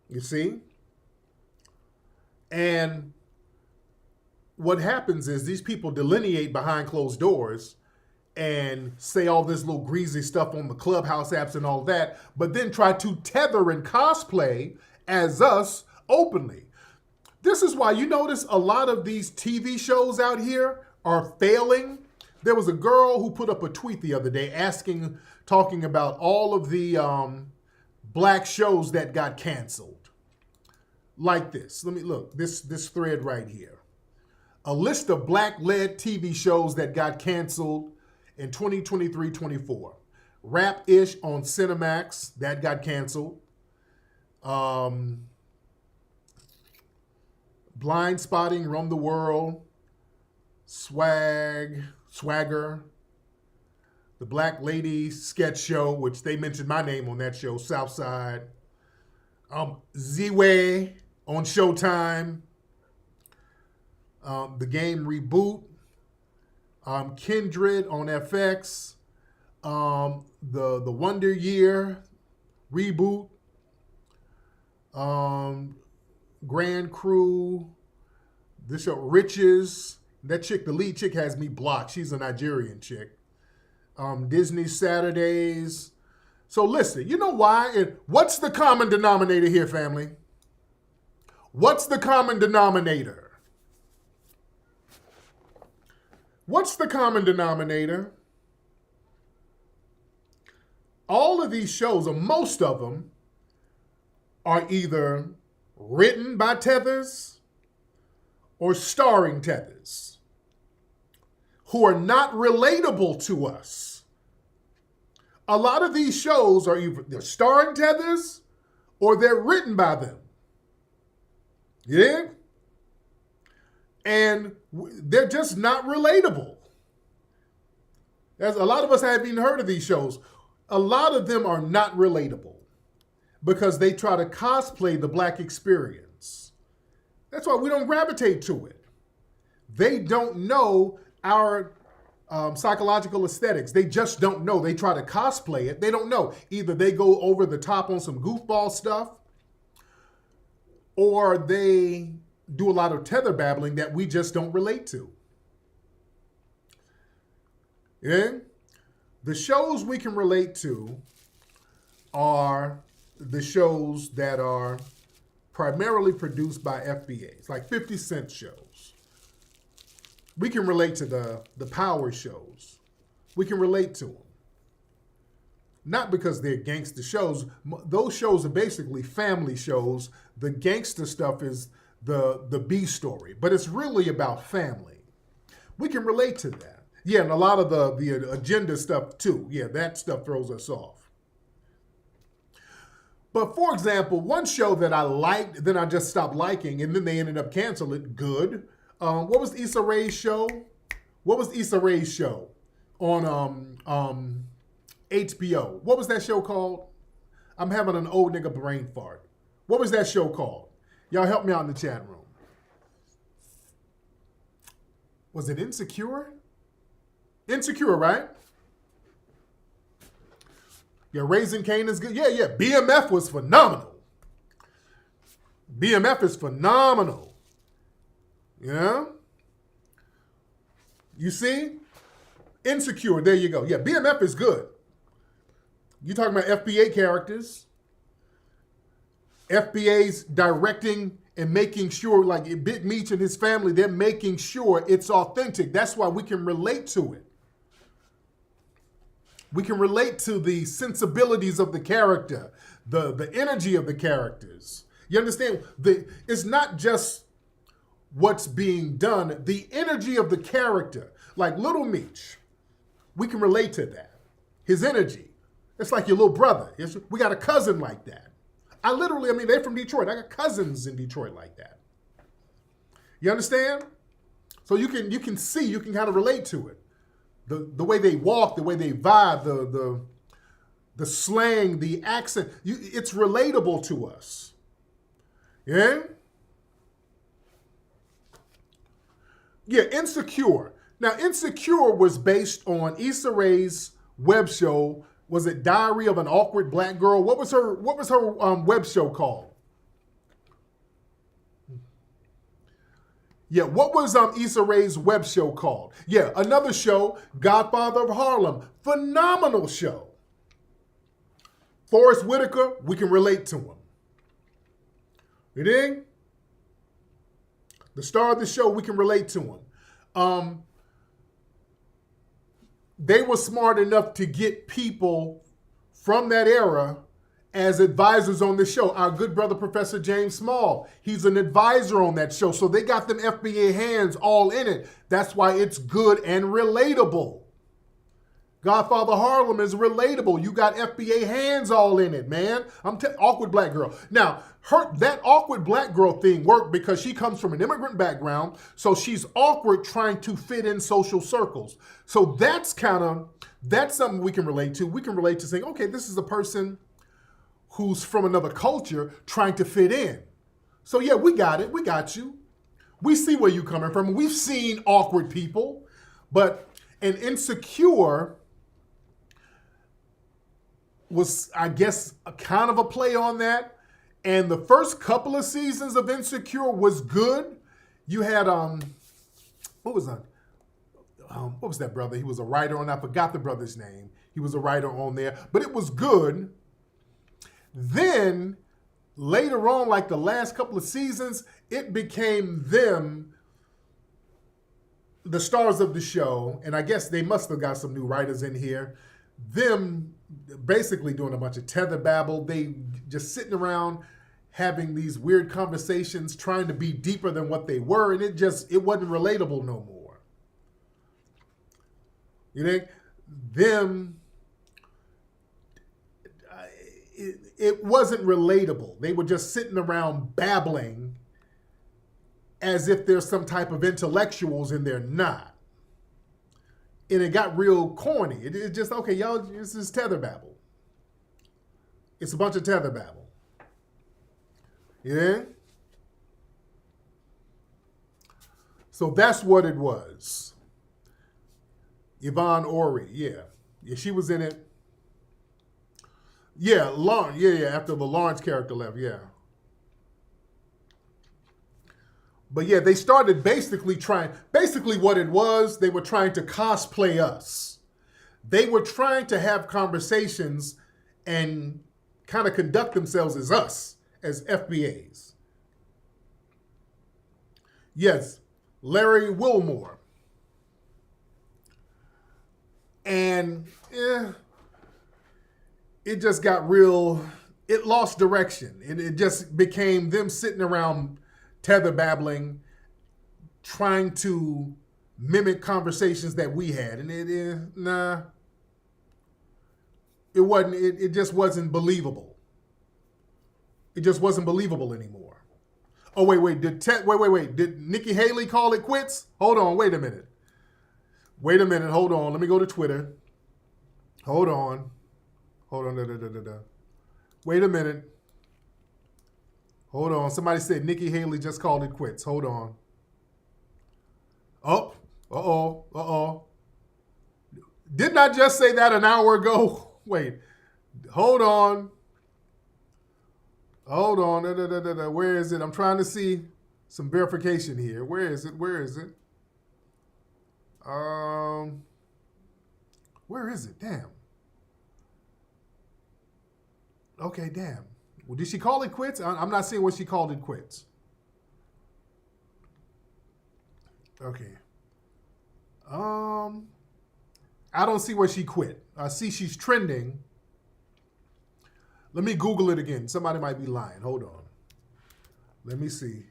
You see? And what happens is these people delineate behind closed doors and say all this little greasy stuff on the Clubhouse apps and all that, but then try to tether and cosplay as us openly. This is why you notice a lot of these TV shows out here are failing. There was a girl who put up a tweet the other day talking about all of the black shows that got canceled. Like this. Let me look. This thread right here. A list of black-led TV shows that got canceled in 2023-24. Rap-ish on Cinemax, that got canceled. Blind Spotting, Roam the World, Swagger, the Black Lady sketch show, which they mentioned my name on that show, Southside. Z-Way on Showtime. The Game Reboot. Kindred on FX. The Wonder Year reboot. Grand Crew. This show, Riches. That chick, the lead chick, has me blocked. She's a Nigerian chick. Disney Saturdays. So listen, you know why? What's the common denominator here, family? What's the common denominator? What's the common denominator? All of these shows, or most of them, are either written by tethers or starring tethers who are not relatable to us. A lot of these shows are either they're starring tethers or they're written by them. Yeah? And they're just not relatable. A lot of us haven't even heard of these shows. A lot of them are not relatable because they try to cosplay the black experience. That's why we don't gravitate to it. They don't know our psychological aesthetics. They just don't know. They try to cosplay it. They don't know. Either they go over the top on some goofball stuff, or they do a lot of tether babbling that we just don't relate to. Yeah? The shows we can relate to are the shows that are primarily produced by FBAs, like 50 Cent shows. We can relate to the power shows. We can relate to them. Not because they're gangster shows. Those shows are basically family shows. The gangster stuff is the B story, but it's really about family. We can relate to that. Yeah, and a lot of the agenda stuff too. Yeah, that stuff throws us off. But for example, one show that I liked, then I just stopped liking, and then they ended up canceling. Good. What was Issa Rae's show? What was Issa Rae's show on HBO? What was that show called? I'm having an old nigga brain fart. What was that show called? Y'all help me out in the chat room. Was it Insecure? Insecure, right? Yeah, Raising Cain is good. Yeah. BMF was phenomenal. BMF is phenomenal. Yeah? You see? Insecure, there you go. Yeah, BMF is good. You talking about FBA characters. FBA's directing and making sure, like Big Meech and his family, they're making sure it's authentic. That's why we can relate to it. We can relate to the sensibilities of the character, the energy of the characters. You understand? It's not just what's being done, the energy of the character. Like Little Meech, we can relate to that. His energy. It's like your little brother. We got a cousin like that. They're from Detroit. I got cousins in Detroit like that. You understand? So you can see, you can kind of relate to it. the way they walk, the way they vibe, the slang, the accent, it's relatable to us. Yeah? Yeah, Insecure. Now, Insecure was based on Issa Rae's web show. Was it Diary of an Awkward Black Girl? What was her web show called? Yeah, what was Issa Rae's web show called? Yeah, another show, Godfather of Harlem. Phenomenal show. Forrest Whitaker, we can relate to him. You dig? The star of the show, we can relate to him. They were smart enough to get people from that era as advisors on the show. Our good brother, Professor James Small, he's an advisor on that show. So they got them FBA hands all in it. That's why it's good and relatable. Godfather Harlem is relatable. You got FBA hands all in it, man. Awkward Black Girl. Now, that awkward black girl thing worked because she comes from an immigrant background, so she's awkward trying to fit in social circles. So that's something we can relate to. We can relate to saying, okay, this is a person who's from another culture trying to fit in. So yeah, we got it. We got you. We see where you're coming from. We've seen awkward people, but an Insecure was, I guess, a kind of a play on that. And the first couple of seasons of Insecure was good. You had, what was that brother? He was a writer on, I forgot the brother's name. He was a writer on there, but it was good. Then later on, like the last couple of seasons, it became them, the stars of the show, and I guess they must have got some new writers in here, them basically doing a bunch of tether babble. They just sitting around having these weird conversations, trying to be deeper than what they were, and it wasn't relatable no more. You think? Them, it wasn't relatable. They were just sitting around babbling as if there's some type of intellectuals and they're not. And it got real corny. It just, okay, y'all, this is tether babble. It's a bunch of tether babble. Yeah? So that's what it was. Yvonne Orry, yeah. Yeah, she was in it. Yeah, Lawrence, yeah, after the Lawrence character left, yeah. But yeah, they started basically what it was, they were trying to cosplay us. They were trying to have conversations and kind of conduct themselves as us, as FBAs. Yes, Larry Wilmore. And it just got real, it lost direction. And it just became them sitting around tether babbling, trying to mimic conversations that we had. And it just wasn't believable. It just wasn't believable anymore. Oh, wait. Did Nikki Haley call it quits? Hold on, wait a minute. Hold on. Let me go to Twitter. Hold on. Wait a minute. Hold on. Somebody said Nikki Haley just called it quits. Hold on. Oh, uh-oh. Didn't I just say that an hour ago? Wait. Hold on. Where is it? I'm trying to see some verification here. Where is it? Where is it? Damn. Okay, damn. Well, did she call it quits? I'm not seeing what she called it quits. Okay. I don't see where she quit. I see she's trending. Let me Google it again. Somebody might be lying. Hold on. Let me see.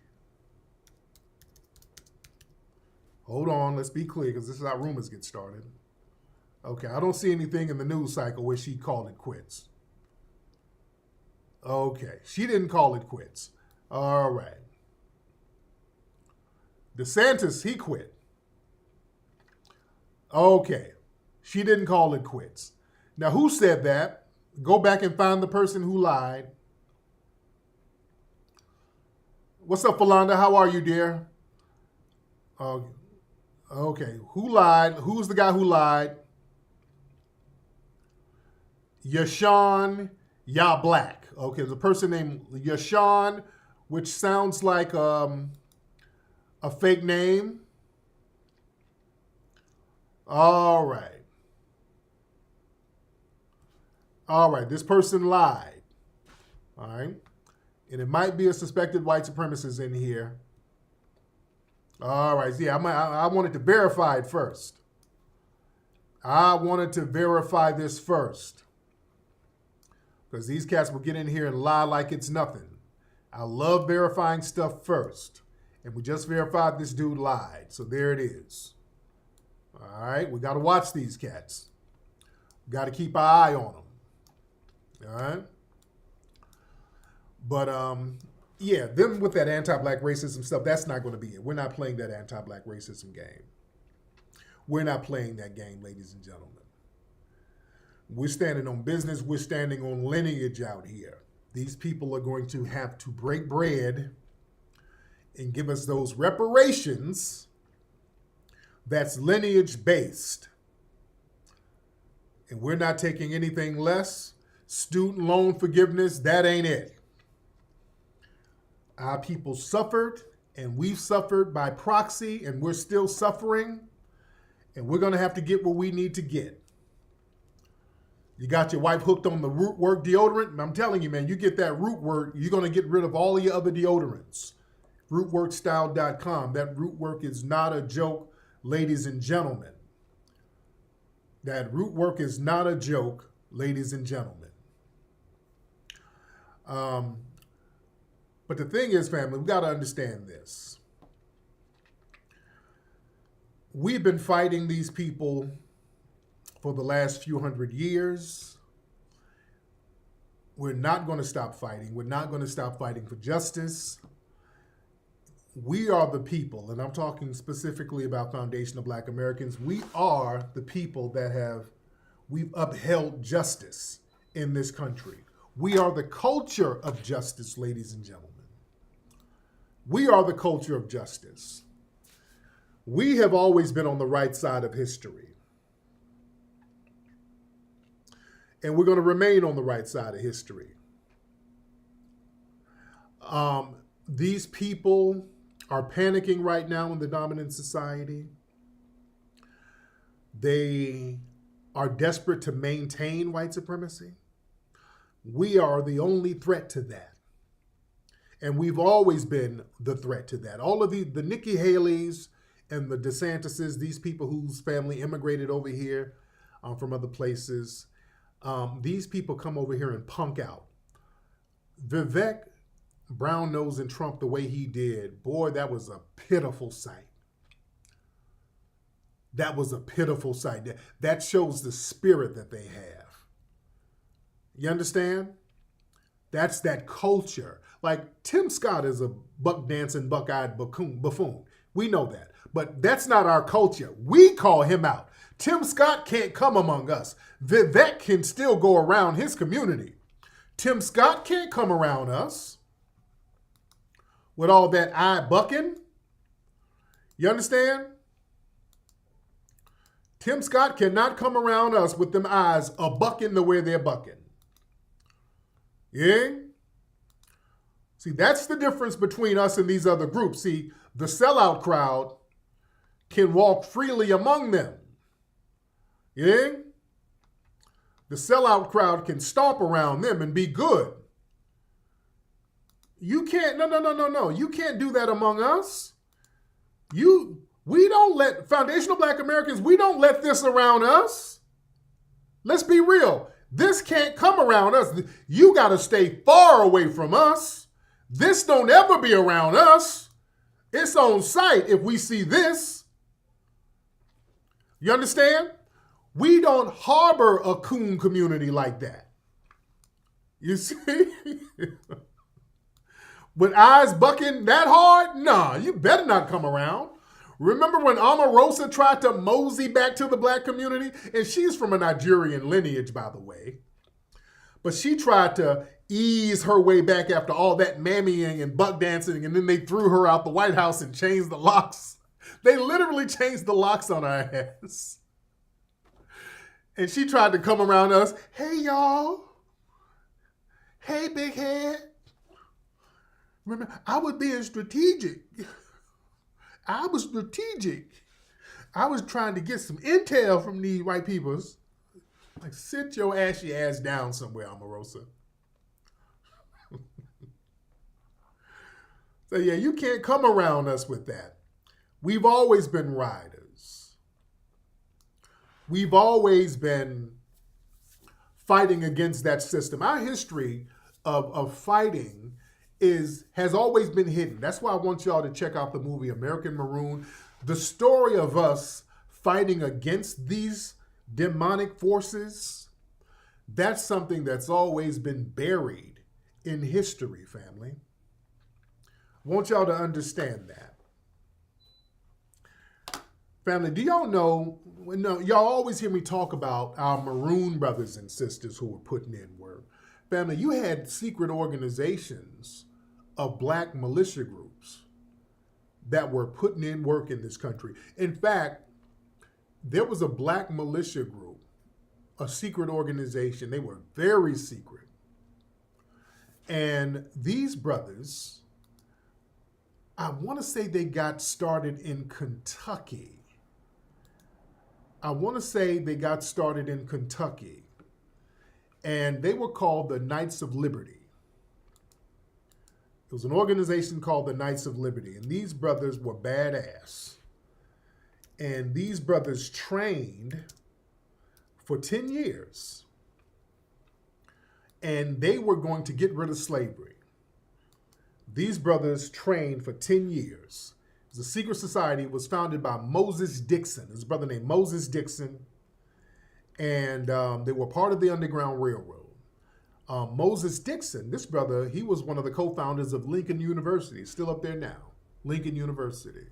Hold on. Let's be clear, because this is how rumors get started. Okay, I don't see anything in the news cycle where she called it quits. Okay, she didn't call it quits. All right. DeSantis, he quit. Okay, She didn't call it quits. Now, who said that? Go back and find the person who lied. What's up, Philanda? How are you, dear? Okay. Who lied? Who's the guy who lied? Yashawn Ya Black. Okay, there's a person named Yashawn, which sounds like a fake name. All right. This person lied. All right. And it might be a suspected white supremacist in here. All right. Yeah, I wanted to verify it first. I wanted to verify this first. Because these cats will get in here and lie like it's nothing. I love verifying stuff first. And we just verified this dude lied. So there it is. All right. We got to watch these cats. We got to keep our eye on them. All right. But, yeah, them with that anti-black racism stuff, that's not going to be it. We're not playing that anti-black racism game. We're not playing that game, ladies and gentlemen. We're standing on business. We're standing on lineage out here. These people are going to have to break bread and give us those reparations that's lineage-based. And we're not taking anything less. Student loan forgiveness, that ain't it. Our people suffered, and we've suffered by proxy, and we're still suffering, and we're going to have to get what we need to get. You got your wife hooked on the root work deodorant? I'm telling you, man, you get that root work, you're going to get rid of all of your other deodorants. Rootworkstyle.com. That root work is not a joke, ladies and gentlemen. That root work is not a joke, ladies and gentlemen. But the thing is, family, we got to understand this. We've been fighting these people for the last few hundred years. We're not going to stop fighting. We're not going to stop fighting for justice. We are the people, and I'm talking specifically about foundational Black Americans. We are the people that we've upheld justice in this country. We are the culture of justice, ladies and gentlemen. We are the culture of justice. We have always been on the right side of history. And we're going to remain on the right side of history. These people are panicking right now in the dominant society. They are desperate to maintain white supremacy. We are the only threat to that. And we've always been the threat to that. All of the Nikki Haley's and the DeSantises, these people whose family immigrated over here from other places, these people come over here and punk out. Vivek brown-nosing Trump the way he did, boy, that was a pitiful sight. That was a pitiful sight. That shows the spirit that they have. You understand? That's that culture. Like, Tim Scott is a buck-dancing, buck-eyed buffoon. We know that. But that's not our culture. We call him out. Tim Scott can't come among us. Vivek can still go around his community. Tim Scott can't come around us with all that eye bucking. You understand? Tim Scott cannot come around us with them eyes a-bucking the way they're bucking. Yeah? See, that's the difference between us and these other groups. See, the sellout crowd can walk freely among them. Yeah? The sellout crowd can stomp around them and be good. You can't, no. You can't do that among us. We don't let, foundational Black Americans, we don't let this around us. Let's be real. This can't come around us. You got to stay far away from us. This don't ever be around us. It's on sight if we see this. You understand? We don't harbor a coon community like that. You see? With eyes bucking that hard? Nah, you better not come around. Remember when Omarosa tried to mosey back to the black community? And she's from a Nigerian lineage, by the way. But she tried to ease her way back after all that mammying and buck dancing, and then they threw her out the White House and changed the locks. They literally changed the locks on her ass. And she tried to come around us. Hey, y'all. Hey, big head. Remember, I was being strategic. I was strategic. I was trying to get some intel from these white peoples. Like, sit your ashy ass down somewhere, Omarosa. So, yeah, you can't come around us with that. We've always been riders. We've always been fighting against that system. Our history of fighting has always been hidden. That's why I want y'all to check out the movie American Maroon. The story of us fighting against these demonic forces, that's something that's always been buried in history, family. I want y'all to understand that. Family, do y'all know, y'all always hear me talk about our Maroon brothers and sisters who were putting in work. Family, you had secret organizations of black militia groups that were putting in work in this country. In fact, there was a black militia group, a secret organization. They were very secret. And these brothers, I want to say they got started in Kentucky. And they were called the Knights of Liberty. It was an organization called the Knights of Liberty. And these brothers were badass. And these brothers trained for 10 years. And they were going to get rid of slavery. These brothers trained for 10 years. It was a secret society. It was founded by Moses Dixon. There's a brother named Moses Dixon. And they were part of the Underground Railroad. Moses Dixon, this brother, he was one of the co-founders of Lincoln University. Still up there now. Lincoln University.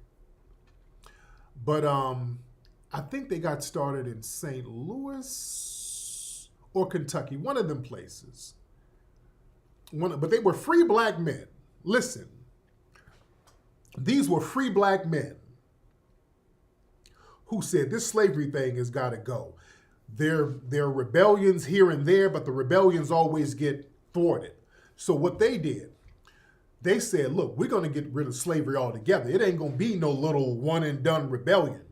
But I think they got started in St. Louis or Kentucky, one of them places. But they were free black men. Listen, these were free black men who said this slavery thing has got to go. There are rebellions here and there, but the rebellions always get thwarted. So what they did, they said, look, we're going to get rid of slavery altogether. It ain't going to be no little one and done rebellion.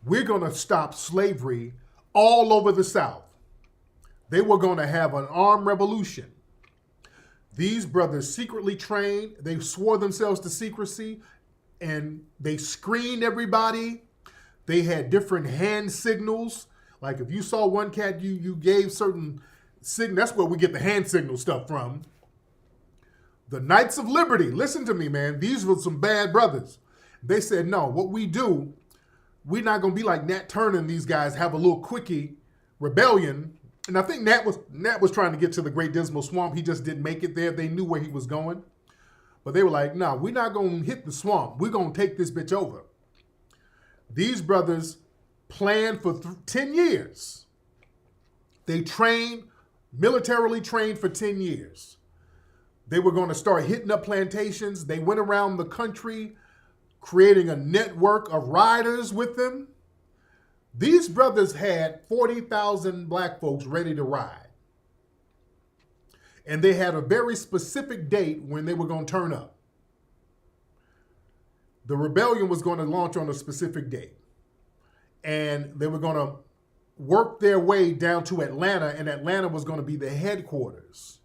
We're going to stop slavery all over the South. They were going to have an armed revolution. These brothers secretly trained. They swore themselves to secrecy, and they screened everybody. They had different hand signals. Like if you saw one cat, you gave certain signals. That's where we get the hand signal stuff from. The Knights of Liberty, listen to me, man. These were some bad brothers. They said, no, what we do, we're not going to be like Nat Turner and these guys, have a little quickie rebellion. And I think Nat was trying to get to the Great Dismal Swamp. He just didn't make it there. They knew where he was going. But they were like, no, we're not going to hit the swamp. We're going to take this bitch over. These brothers planned for 10 years. They trained, militarily trained for 10 years. They were going to start hitting up plantations. They went around the country creating a network of riders with them. These brothers had 40,000 black folks ready to ride. And they had a very specific date when they were going to turn up. The rebellion was going to launch on a specific date. And they were going to work their way down to Atlanta, and Atlanta was going to be the headquarters.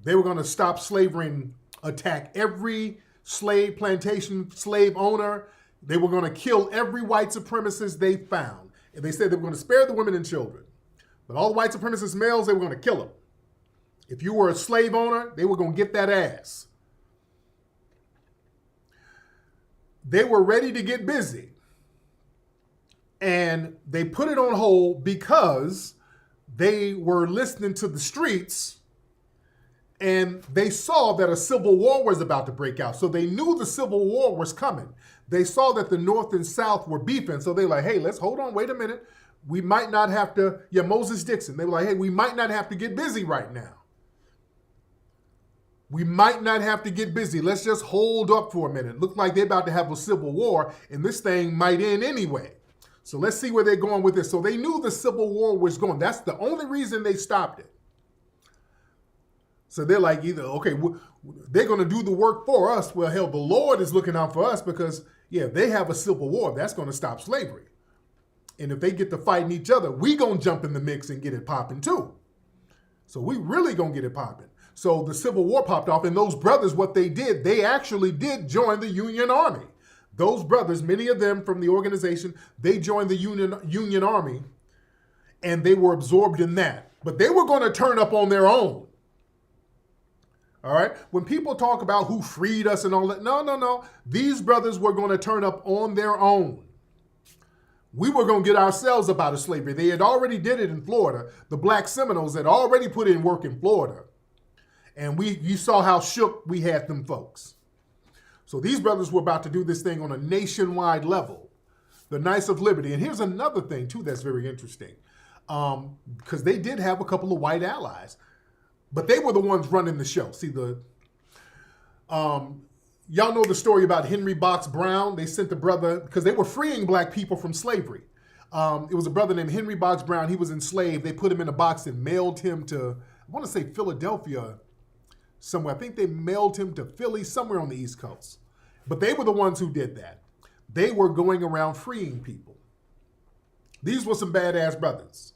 They were going to stop slavery and attack every slave plantation, slave owner. They were going to kill every white supremacist they found. And they said they were going to spare the women and children. But all the white supremacist males, they were going to kill them. If you were a slave owner, they were going to get that ass. They were ready to get busy. And they put it on hold because they were listening to the streets And they saw that a civil war was about to break out. So they knew the civil war was coming. They saw that the North and South were beefing. So they were like, hey, let's hold on, wait a minute. We might not have to, Moses Dixon. They were like, hey, we might not have to get busy right now. We might not have to get busy. Let's just hold up for a minute. Look like they're about to have a civil war, and this thing might end anyway. So let's see where they're going with this. So they knew the civil war was going. That's the only reason they stopped it. So they're like, either, okay, they're going to do the work for us. Well, hell, the Lord is looking out for us because, they have a civil war. That's going to stop slavery. And if they get to fighting each other, we going to jump in the mix and get it popping too. So we really going to get it popping. So the Civil War popped off, and those brothers, what they did, they actually did join the Union Army. Those brothers, many of them from the organization, they joined the Union Army, and they were absorbed in that. But they were going to turn up on their own. All right? When people talk about who freed us and all that, no. These brothers were going to turn up on their own. We were going to get ourselves up out of slavery. They had already did it in Florida. The Black Seminoles had already put in work in Florida. And you saw how shook we had them folks. So these brothers were about to do this thing on a nationwide level. The Knights of Liberty. And here's another thing, too, that's very interesting. Because they did have a couple of white allies. But they were the ones running the show. See, y'all know the story about Henry Box Brown. They sent the brother, because they were freeing black people from slavery. It was a brother named Henry Box Brown. He was enslaved. They put him in a box and mailed him to, I want to say Philadelphia somewhere. I think they mailed him to Philly, somewhere on the East Coast. But they were the ones who did that. They were going around freeing people. These were some badass brothers.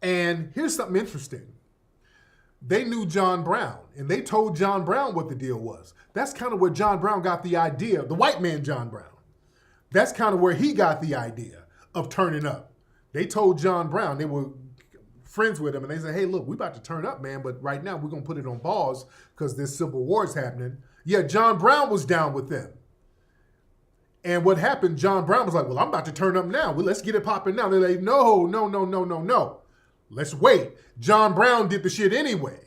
And here's something interesting. They knew John Brown, and they told John Brown what the deal was. That's kind of where John Brown got the idea, the white man John Brown. That's kind of where he got the idea of turning up. They told John Brown, they were friends with him, and they said, hey, look, we're about to turn up, man, but right now we're going to put it on pause because this civil war is happening. Yeah, John Brown was down with them. And what happened, John Brown was like, well, I'm about to turn up now. Well, let's get it popping now. They're like, no. Let's wait. John Brown did the shit anyway.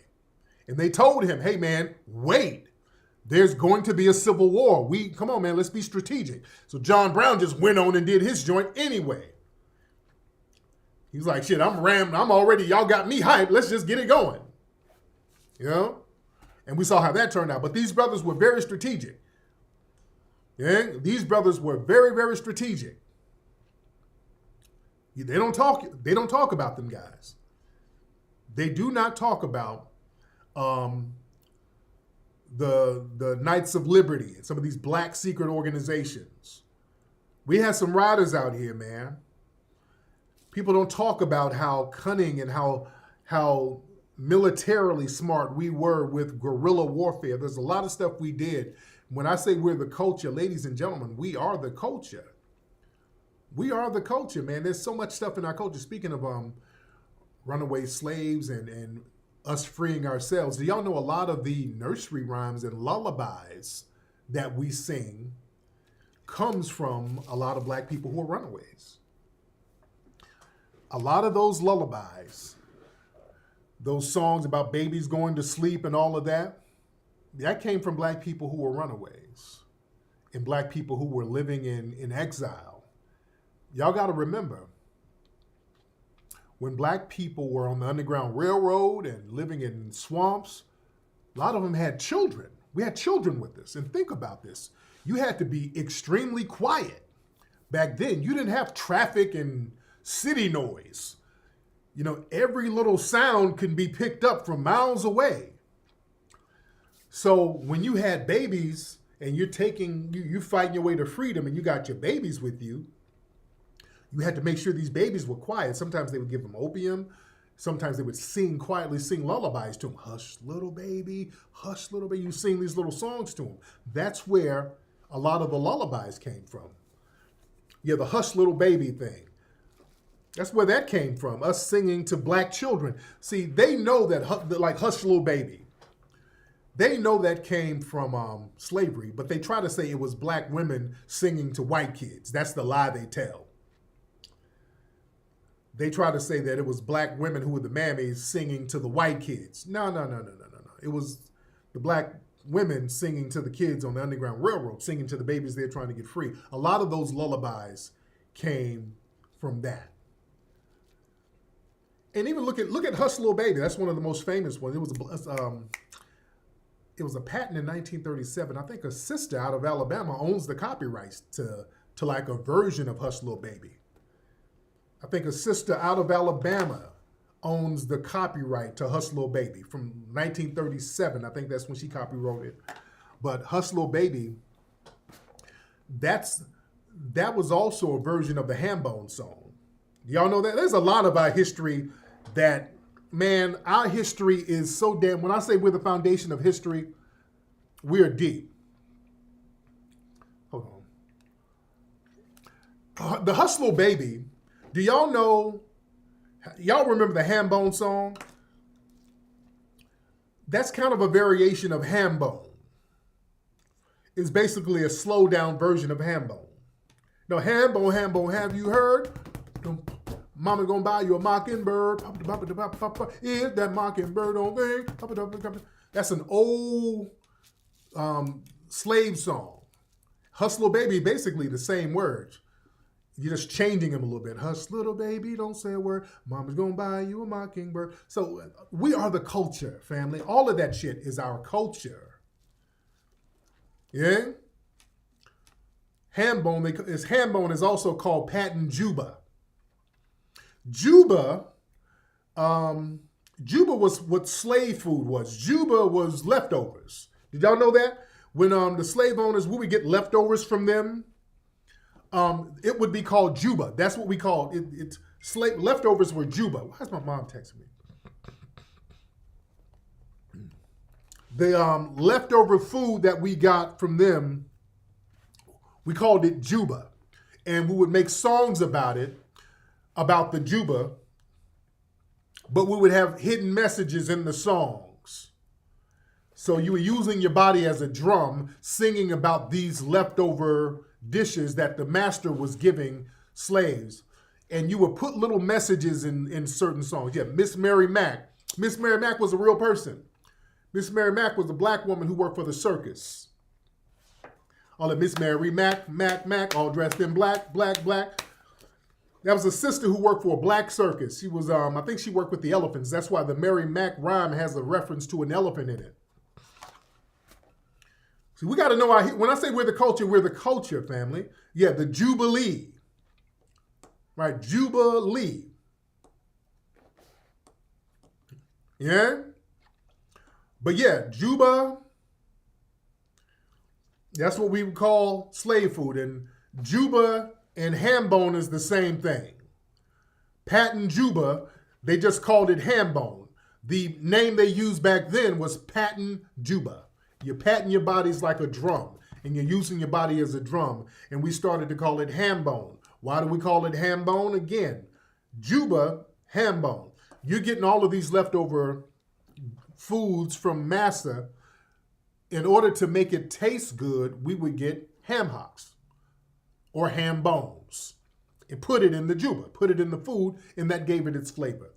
And they told him, hey, man, wait. There's going to be a civil war. Come on, man, let's be strategic. So John Brown just went on and did his joint anyway. He's like, shit, I'm already, y'all got me hyped. Let's just get it going. And we saw how that turned out. But these brothers were very strategic. Yeah, these brothers were very, very strategic. They don't talk about them guys. They do not talk about the Knights of Liberty and some of these black secret organizations. We have some riders out here, man. People don't talk about how cunning and how militarily smart we were with guerrilla warfare. There's a lot of stuff we did. When I say we're the culture, ladies and gentlemen, we are the culture. We are the culture, man. There's so much stuff in our culture. Speaking of runaway slaves and us freeing ourselves, do y'all know a lot of the nursery rhymes and lullabies that we sing comes from a lot of black people who are runaways? A lot of those lullabies, those songs about babies going to sleep and all of that, that came from black people who were runaways and black people who were living in exile. Y'all got to remember, when black people were on the Underground Railroad and living in swamps, a lot of them had children. We had children with us. And think about this. You had to be extremely quiet. Back then, you didn't have traffic and city noise. Every little sound can be picked up from miles away. So when you had babies and you're fighting your way to freedom and you got your babies with you, you had to make sure these babies were quiet. Sometimes they would give them opium. Sometimes they would quietly sing lullabies to them. Hush, little baby, hush, little baby. You sing these little songs to them. That's where a lot of the lullabies came from. Yeah, the hush, little baby thing. That's where that came from, us singing to black children. See, they know that, like Hush Little Baby, they know that came from slavery, but they try to say it was black women singing to white kids. That's the lie they tell. they try to say that it was black women who were the mammies singing to the white kids. No. It was the black women singing to the kids on the Underground Railroad, singing to the babies they're trying to get free. A lot of those lullabies came from that. And even look at Hush Little Baby. That's one of the most famous ones. It was a patent in 1937. I think a sister out of Alabama owns the copyrights to like a version of Hush Little Baby. I think a sister out of Alabama owns the copyright to Hush Little Baby from 1937. I think that's when she copyrighted it. But Hush Little Baby, that was also a version of the Hambone song. Y'all know that? There's a lot of our history that, man, our history is so damn, when I say we're the foundation of history, we're deep. Hold on. The Hush Little Baby, do y'all know, y'all remember the Hambone song? That's kind of a variation of Hambone. It's basically a slow down version of Hambone. Now, Hambone, have you heard? Mama gonna buy you a mockingbird. Is that mockingbird on thing? That's an old slave song. Hush Little Baby, basically the same words. You're just changing them a little bit. Hush little baby, don't say a word. Mama's gonna buy you a mockingbird. So we are the culture, family. All of that shit is our culture. Yeah? Hambone is also called patent Juba. Juba was what slave food was. Juba was leftovers. Did y'all know that? When the slave owners, we would get leftovers from them, it would be called Juba. That's what we called it. Slave leftovers were Juba. Why is my mom texting me? The leftover food that we got from them, we called it Juba. And we would make songs about it, about the Juba, but we would have hidden messages in the songs. So you were using your body as a drum, singing about these leftover dishes that the master was giving slaves. And you would put little messages in certain songs. Yeah, Miss Mary Mack. Miss Mary Mack was a real person. Miss Mary Mack was a black woman who worked for the circus. All of Miss Mary Mack, all dressed in black. That was a sister who worked for a black circus. She was, I think she worked with the elephants. That's why the Mary Mack rhyme has a reference to an elephant in it. So we got to know when I say we're the culture, family. Yeah, the Jubilee. Right, Jubilee. Yeah? But yeah, Juba, that's what we would call slave food. And Juba and Hambone is the same thing. Patent Juba, they just called it Hambone. The name they used back then was patent Juba. You're patting your bodies like a drum, and you're using your body as a drum, and we started to call it Hambone. Why do we call it Hambone? Again, Juba, Hambone. You're getting all of these leftover foods from massa. In order to make it taste good, we would get ham hocks or ham bones and put it in the Juba, put it in the food, and that gave it its flavor.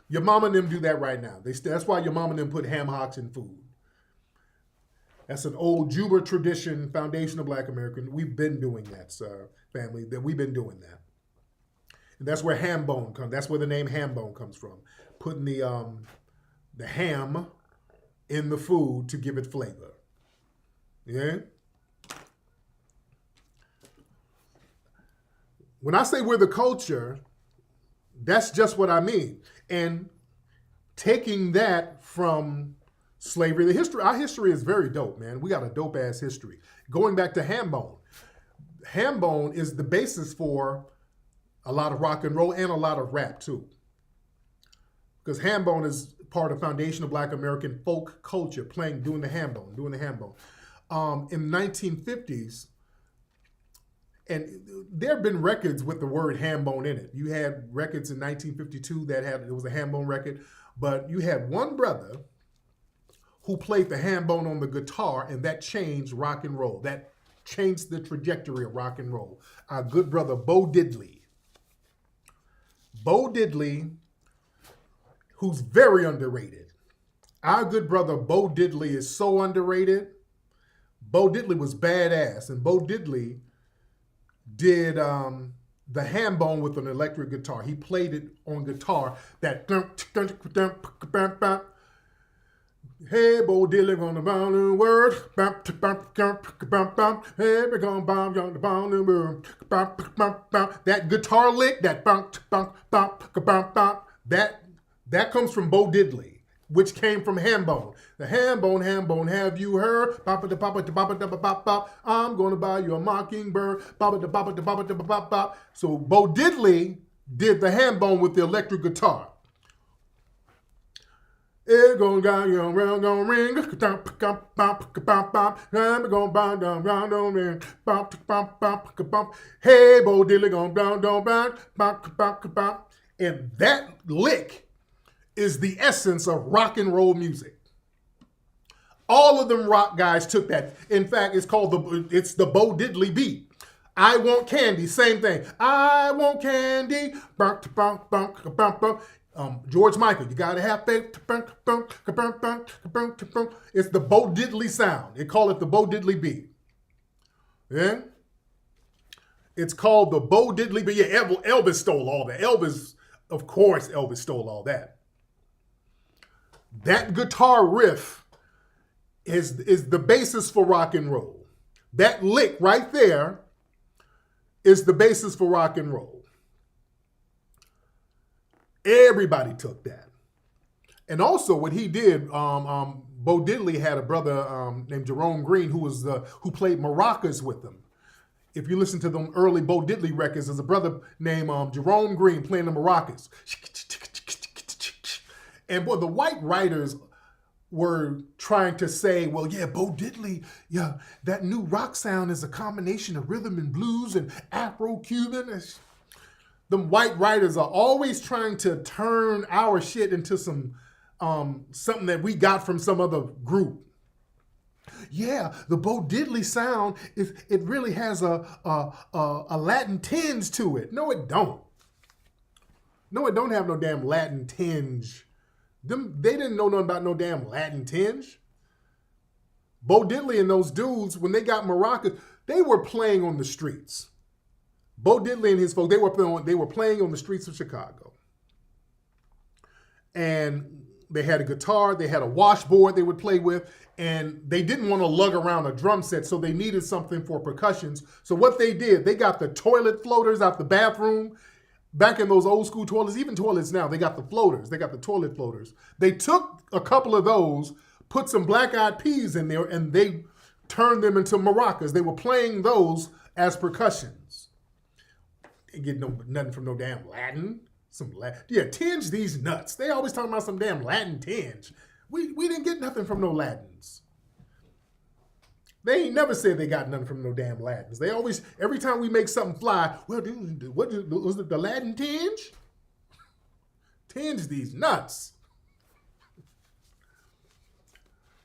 Your mama and them do that right now. That's why your mama and them put ham hocks in food. That's an old Juba tradition, foundation of Black American. We've been doing that, family. That we've been doing that. And that's where ham bone comes. That's where the name ham bone comes from. Putting the ham in the food to give it flavor. Yeah? When I say we're the culture, that's just what I mean. And taking that from slavery, our history is very dope, man. We got a dope ass history. Going back to Hambone. Hambone is the basis for a lot of rock and roll and a lot of rap too. Because Hambone is part of foundation of Black American folk culture, doing the Hambone. In the 1950s, and there have been records with the word Hambone in it. You had records in 1952 it was a Hambone record, but you had one brother who played the Hambone on the guitar, and that changed rock and roll. That changed the trajectory of rock and roll. Our good brother Bo Diddley. Bo Diddley, who's very underrated. Our good brother Bo Diddley is so underrated. Bo Diddley was badass, and Bo Diddley did the ham bone with an electric guitar. He played it on guitar. That hey, Bo Diddley on the bound word. Hey, we're gonna bomb on the bound word. That guitar lick, that that comes from Bo Diddley, which came from ham bone. The ham bone, have you heard? I'm gonna buy you a mockingbird. So Bo Diddley did the ham bone with the electric guitar. It's gonna go round, gonna ring. I'm gonna bound down, round, don't ring. Hey, Bo Diddley, gonna bound. And that lick is the essence of rock and roll music. All of them rock guys took that. In fact, it's the Bo Diddley beat. I want candy, same thing. I want candy. George Michael, you gotta have faith. It's the Bo Diddley sound. They call it the Bo Diddley beat. Yeah? It's called the Bo Diddley beat. Yeah, Elvis stole all that. Of course, Elvis stole all that. That guitar riff is the basis for rock and roll. That lick right there is the basis for rock and roll. Everybody took that. And also what he did, Bo Diddley had a brother named Jerome Green who played maracas with him. If you listen to them early Bo Diddley records, there's a brother named Jerome Green playing the maracas. And boy, the white writers were trying to say, well, yeah, Bo Diddley, yeah, that new rock sound is a combination of rhythm and blues and Afro-Cuban. The white writers are always trying to turn our shit into some something that we got from some other group. Yeah, the Bo Diddley sound it really has a Latin tinge to it. No, it don't. No, it don't have no damn Latin tinge. They didn't know nothing about no damn Latin tinge. Bo Diddley and those dudes, when they got maracas, they were playing on the streets. Bo Diddley and his folks, they were playing on the streets of Chicago. And they had a guitar, they had a washboard they would play with, and they didn't want to lug around a drum set, so they needed something for percussions. So what they did, they got the toilet floaters out the bathroom. Back in those old school toilets, even toilets now, they got the floaters. They got the toilet floaters. They took a couple of those, put some black-eyed peas in there, and they turned them into maracas. They were playing those as percussions. They get nothing from no damn Latin. Tinge these nuts. They always talking about some damn Latin tinge. We didn't get nothing from no Latins. They ain't never said they got nothing from no damn Latins. They always, every time we make something fly, well, what was it, the Latin tinge? Tinge these nuts.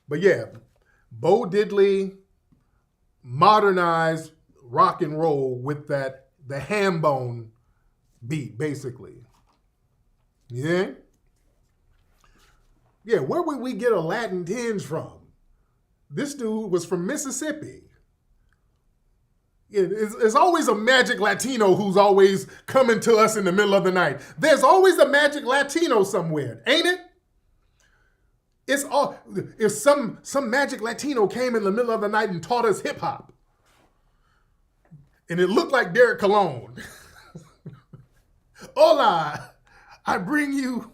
But yeah, Bo Diddley modernized rock and roll with the ham bone beat, basically. Yeah? Yeah, where would we get a Latin tinge from? This dude was from Mississippi. It's always a magic Latino who's always coming to us in the middle of the night. There's always a magic Latino somewhere, ain't it? If some magic Latino came in the middle of the night and taught us hip hop, and it looked like Derek Cologne. Hola, I bring you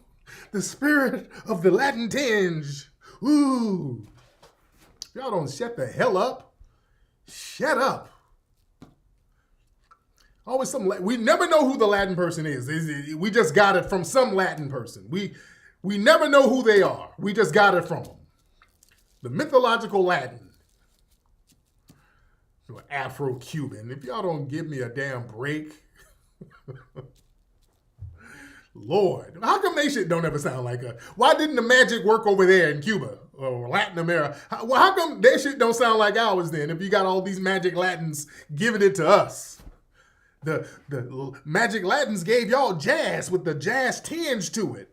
the spirit of the Latin tinge. Ooh. Y'all don't shut the hell up. Shut up. Always we never know who the Latin person is. We just got it from some Latin person. We never know who they are. We just got it from them. The mythological Latin. Afro-Cuban. If y'all don't give me a damn break. Lord, how come they shit don't ever sound like us? Why didn't the magic work over there in Cuba or Latin America? How come their shit don't sound like ours then if you got all these magic Latins giving it to us? The Magic Latins gave y'all jazz with the jazz tinge to it.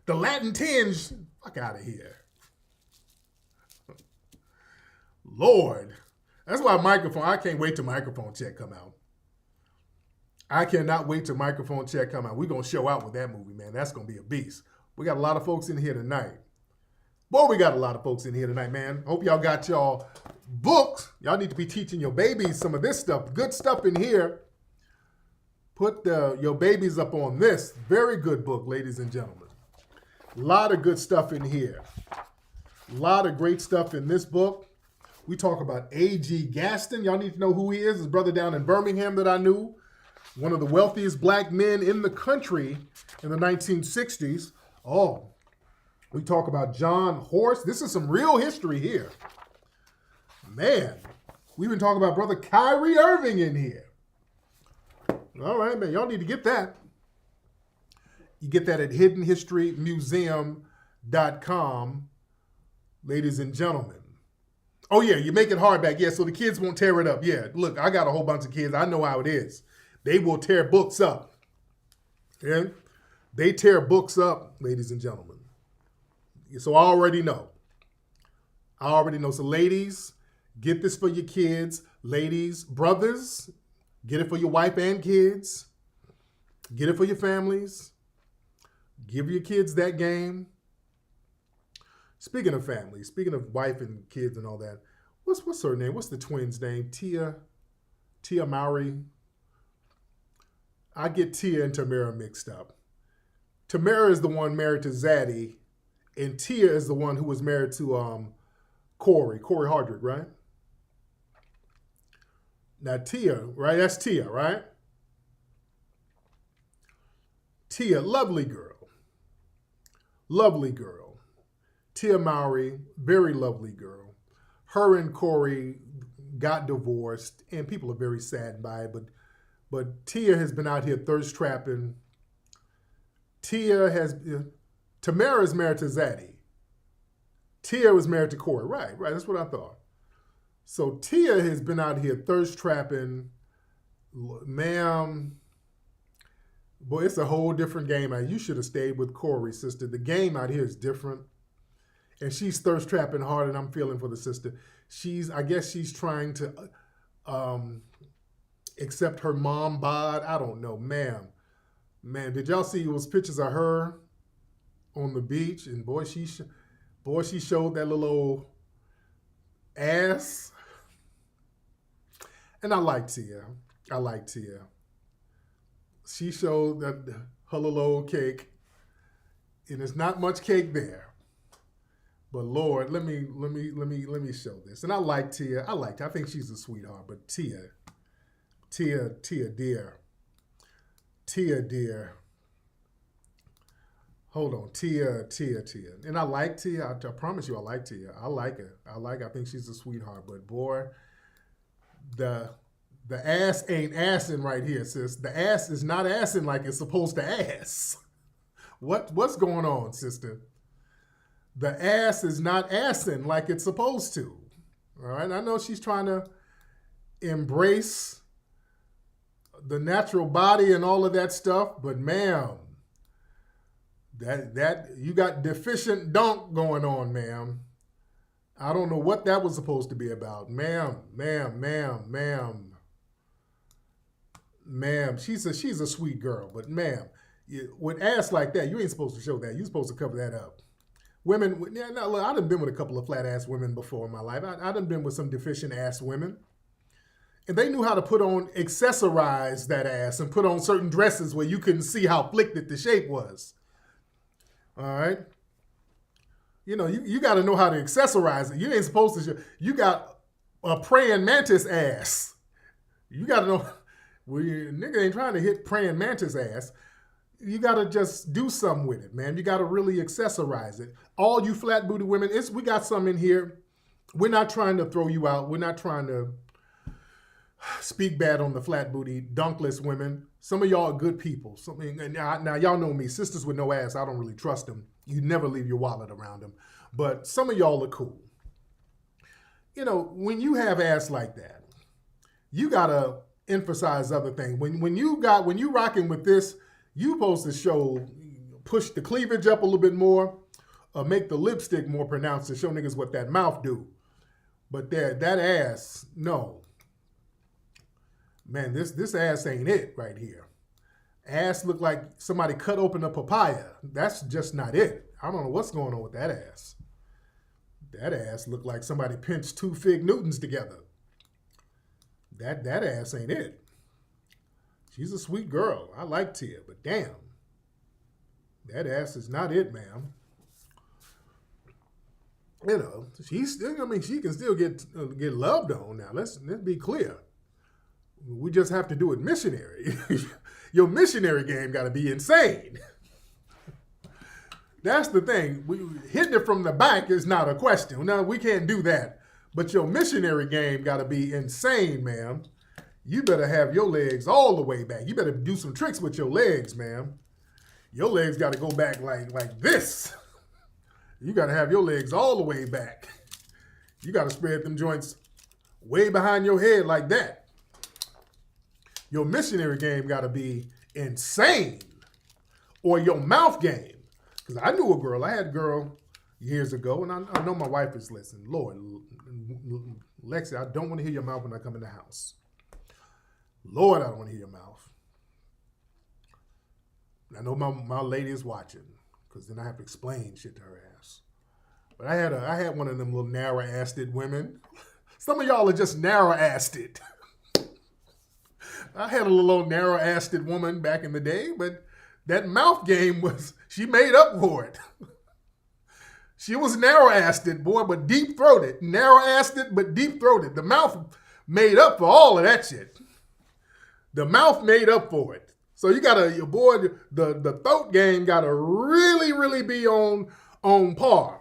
The Latin tinge. Fuck out of here. Lord. That's why I can't wait till Microphone Check come out. I cannot wait till Microphone Check come out. We're going to show out with that movie, man. That's going to be a beast. We got a lot of folks in here tonight. Boy, we got a lot of folks in here tonight, man. Hope y'all got y'all books. Y'all need to be teaching your babies some of this stuff. Good stuff in here. Put your babies up on this. Very good book, ladies and gentlemen. A lot of good stuff in here. A lot of great stuff in this book. We talk about A.G. Gaston. Y'all need to know who he is. His brother down in Birmingham that I knew. One of the wealthiest black men in the country in the 1960s. Oh, we talk about John Horse. This is some real history here. Man, we've been talking about Brother Kyrie Irving in here. All right, man, y'all need to get that. You get that at hiddenhistorymuseum.com, ladies and gentlemen. Oh, yeah, you make it hardback. Yeah, so the kids won't tear it up. Yeah, look, I got a whole bunch of kids. I know how it is. They will tear books up. Okay? They tear books up, ladies and gentlemen. So I already know. So ladies, get this for your kids. Ladies, brothers, get it for your wife and kids. Get it for your families. Give your kids that game. Speaking of family, speaking of wife and kids and all that, what's her name? What's the twins' name? Tia Mowry. I get Tia and Tamara mixed up. Tamara is the one married to Zaddy, and Tia is the one who was married to Corey Hardrick, right? Now Tia, right? That's Tia, right? Tia, lovely girl. Lovely girl. Tia Mowry, very lovely girl. Her and Corey got divorced, and people are very saddened by it, but Tia has been out here thirst trapping. Tamara is married to Zaddy. Tia was married to Corey. Right, that's what I thought. So Tia has been out here thirst trapping. Ma'am, boy, it's a whole different game. You should have stayed with Corey, sister. The game out here is different. And she's thirst trapping hard, and I'm feeling for the sister. I guess she's trying to accept her mom bod. I don't know, ma'am. Man, did y'all see those pictures of her on the beach? And boy, she showed that little old ass. And I like Tia. She showed that her little old cake, and there's not much cake there. But Lord, let me show this. And I like Tia. I think she's a sweetheart. But Tia dear. Hold on, Tia. And I like Tia. I promise you, I like Tia. I like her. I think she's a sweetheart. But boy, the ass ain't assing right here, sis. The ass is not assing like it's supposed to ass. What's going on, sister? The ass is not assing like it's supposed to. All right, I know she's trying to embrace the natural body and all of that stuff, but ma'am, that you got deficient dunk going on, ma'am. I don't know what that was supposed to be about, ma'am. She's a sweet girl, but ma'am, with ass like that, you ain't supposed to show that. You're supposed to cover that up. Women, look, I done been with a couple of flat ass women before in my life. I done been with some deficient ass women. And they knew how to accessorize that ass and put on certain dresses where you couldn't see how flicked the shape was. All right? You know, you got to know how to accessorize it. You ain't supposed to show. You got a praying mantis ass. You got to know. Well, nigga ain't trying to hit praying mantis ass. You got to just do something with it, man. You got to really accessorize it. All you flat-booted women, we got some in here. We're not trying to throw you out. We're not trying to speak bad on the flat-booty, dunkless women. Some of y'all are good people. Now, y'all know me. Sisters with no ass, I don't really trust them. You never leave your wallet around them. But some of y'all are cool. You know, when you have ass like that, you got to emphasize other things. When you rocking with this, you supposed to push the cleavage up a little bit more, make the lipstick more pronounced to show niggas what that mouth do. But that ass, no. Man, this ass ain't it right here. Ass look like somebody cut open a papaya. That's just not it. I don't know what's going on with that ass. That ass look like somebody pinched 2 Fig Newtons together. That ass ain't it. She's a sweet girl. I like Tia, but damn. That ass is not it, ma'am. You know, she can still get loved on now. Let's be clear. We just have to do it missionary. Your missionary game got to be insane. That's the thing. Hitting it from the back is not a question. No, we can't do that. But your missionary game got to be insane, ma'am. You better have your legs all the way back. You better do some tricks with your legs, ma'am. Your legs got to go back like this. You got to have your legs all the way back. You got to spread them joints way behind your head like that. Your missionary game got to be insane. Or your mouth game. Because I knew a girl. I had a girl years ago, and I know my wife is listening. Lord, Lexi, I don't want to hear your mouth when I come in the house. Lord, I don't want to hear your mouth. I know my lady is watching, because then I have to explain shit to her ass. But I had one of them little narrow-assed women. Some of y'all are just narrow-assed. I had a little old narrow-assed woman back in the day, but that mouth game she made up for it. She was narrow-assed, boy, but deep-throated. Narrow-assed, but deep-throated. The mouth made up for all of that shit. The mouth made up for it. So you gotta, your boy, the throat game gotta really, really be on par.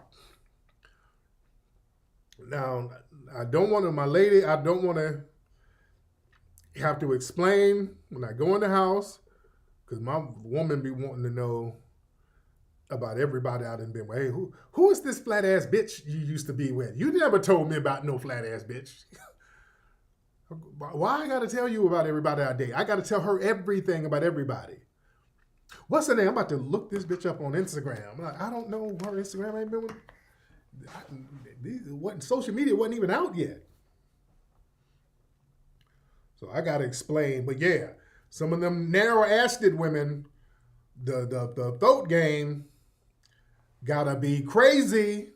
Now, I don't want to have to explain when I go in the house, because my woman be wanting to know about everybody I done been with. Hey, who is this flat ass bitch you used to be with? You never told me about no flat ass bitch. Why I gotta tell you about everybody I date? I gotta tell her everything about everybody. What's her name? I'm about to look this bitch up on Instagram. I don't know her Instagram. Ain't been with. Social media wasn't even out yet. So I gotta explain. But yeah, some of them narrow-assed women, the throat game gotta be crazy.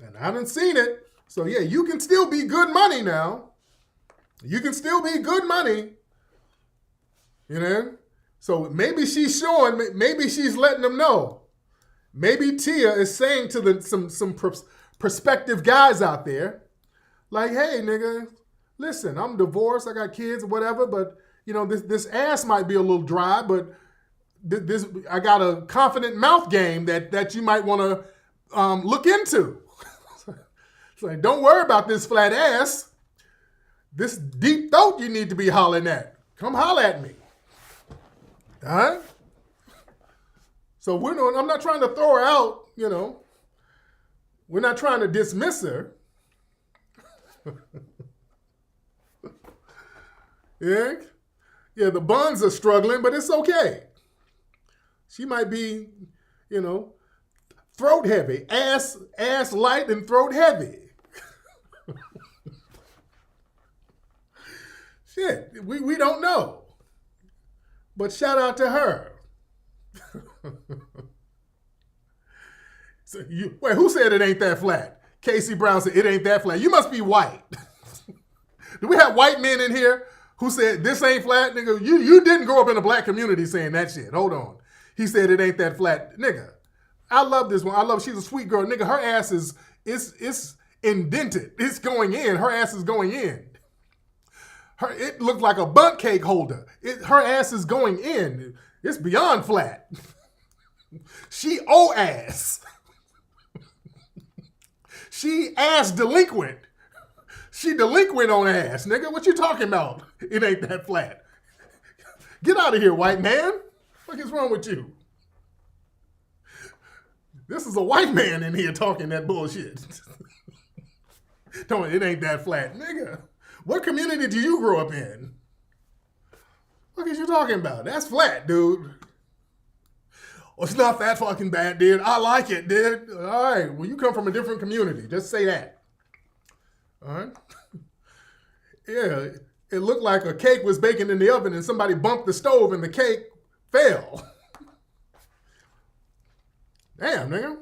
And I done seen it. So yeah, you can still be good money now. You can still be good money. You know? So maybe she's showing, maybe she's letting them know. Maybe Tia is saying to some prospective guys out there, like, hey, nigga, listen, I'm divorced, I got kids, whatever, but, you know, this ass might be a little dry, but I got a confident mouth game that you might want to look into. It's like, don't worry about this flat ass. This deep throat you need to be hollering at. Come holler at me. All right? So I'm not trying to throw her out, you know. We're not trying to dismiss her. Yeah? Yeah, the buns are struggling, but it's okay. She might be, you know, throat heavy. Ass light and throat heavy. Shit, we don't know. But shout out to her. So wait, who said it ain't that flat? Casey Brown said it ain't that flat. You must be white. Do we have white men in here who said this ain't flat? Nigga, you didn't grow up in a black community saying that shit. Hold on. He said it ain't that flat. Nigga, I love this one. She's a sweet girl. Nigga, her ass is indented. It's going in. Her ass is going in. It looked like a bundt cake holder. Her ass is going in. It's beyond flat. She ass. She ass delinquent. She delinquent on ass, nigga. What you talking about? It ain't that flat. Get out of here, white man. What is wrong with you? This is a white man in here talking that bullshit. It ain't that flat, nigga. What community do you grow up in? What is you talking about? That's flat, dude. Well, it's not that fucking bad, dude. I like it, dude. All right. Well, you come from a different community. Just say that. All right. Yeah. It looked like a cake was baking in the oven and somebody bumped the stove and the cake fell. Damn, nigga.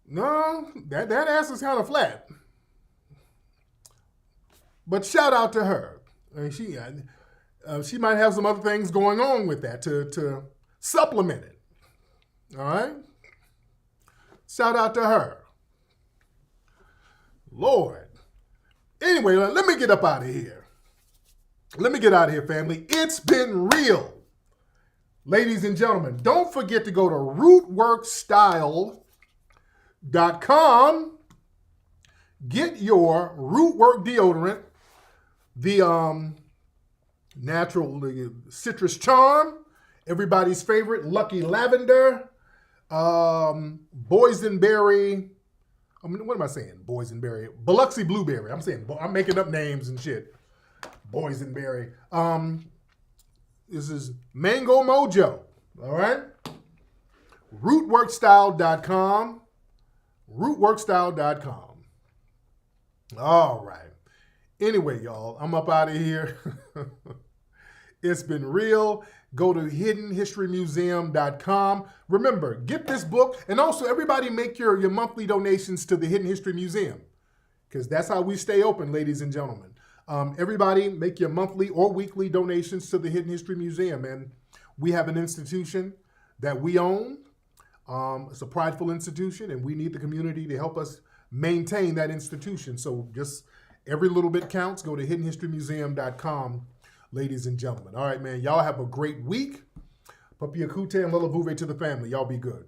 No, that ass is kind of flat. But shout out to her. I mean, she might have some other things going on with that to supplement it. All right? Shout out to her. Lord. Anyway, let me get up out of here. Let me get out of here, family. It's been real. Ladies and gentlemen, don't forget to go to rootworkstyle.com. Get your Rootwork deodorant, the natural citrus charm, everybody's favorite Lucky Lavender, boysenberry. I mean, what am I saying? Boysenberry, Biloxi Blueberry. I'm making up names and shit. Boysenberry. This is Mango Mojo. All right. Rootworkstyle.com. Rootworkstyle.com. All right. Anyway, y'all, I'm up out of here. It's been real. Go to hiddenhistorymuseum.com. Remember, get this book. And also, everybody make your monthly donations to the Hidden History Museum, because that's how we stay open, ladies and gentlemen. Everybody make your monthly or weekly donations to the Hidden History Museum. And we have an institution that we own. It's a prideful institution, and we need the community to help us maintain that institution. So just every little bit counts. Go to hiddenhistorymuseum.com, ladies and gentlemen. All right, man. Y'all have a great week. Papi Akute and Lila Vuve to the family. Y'all be good.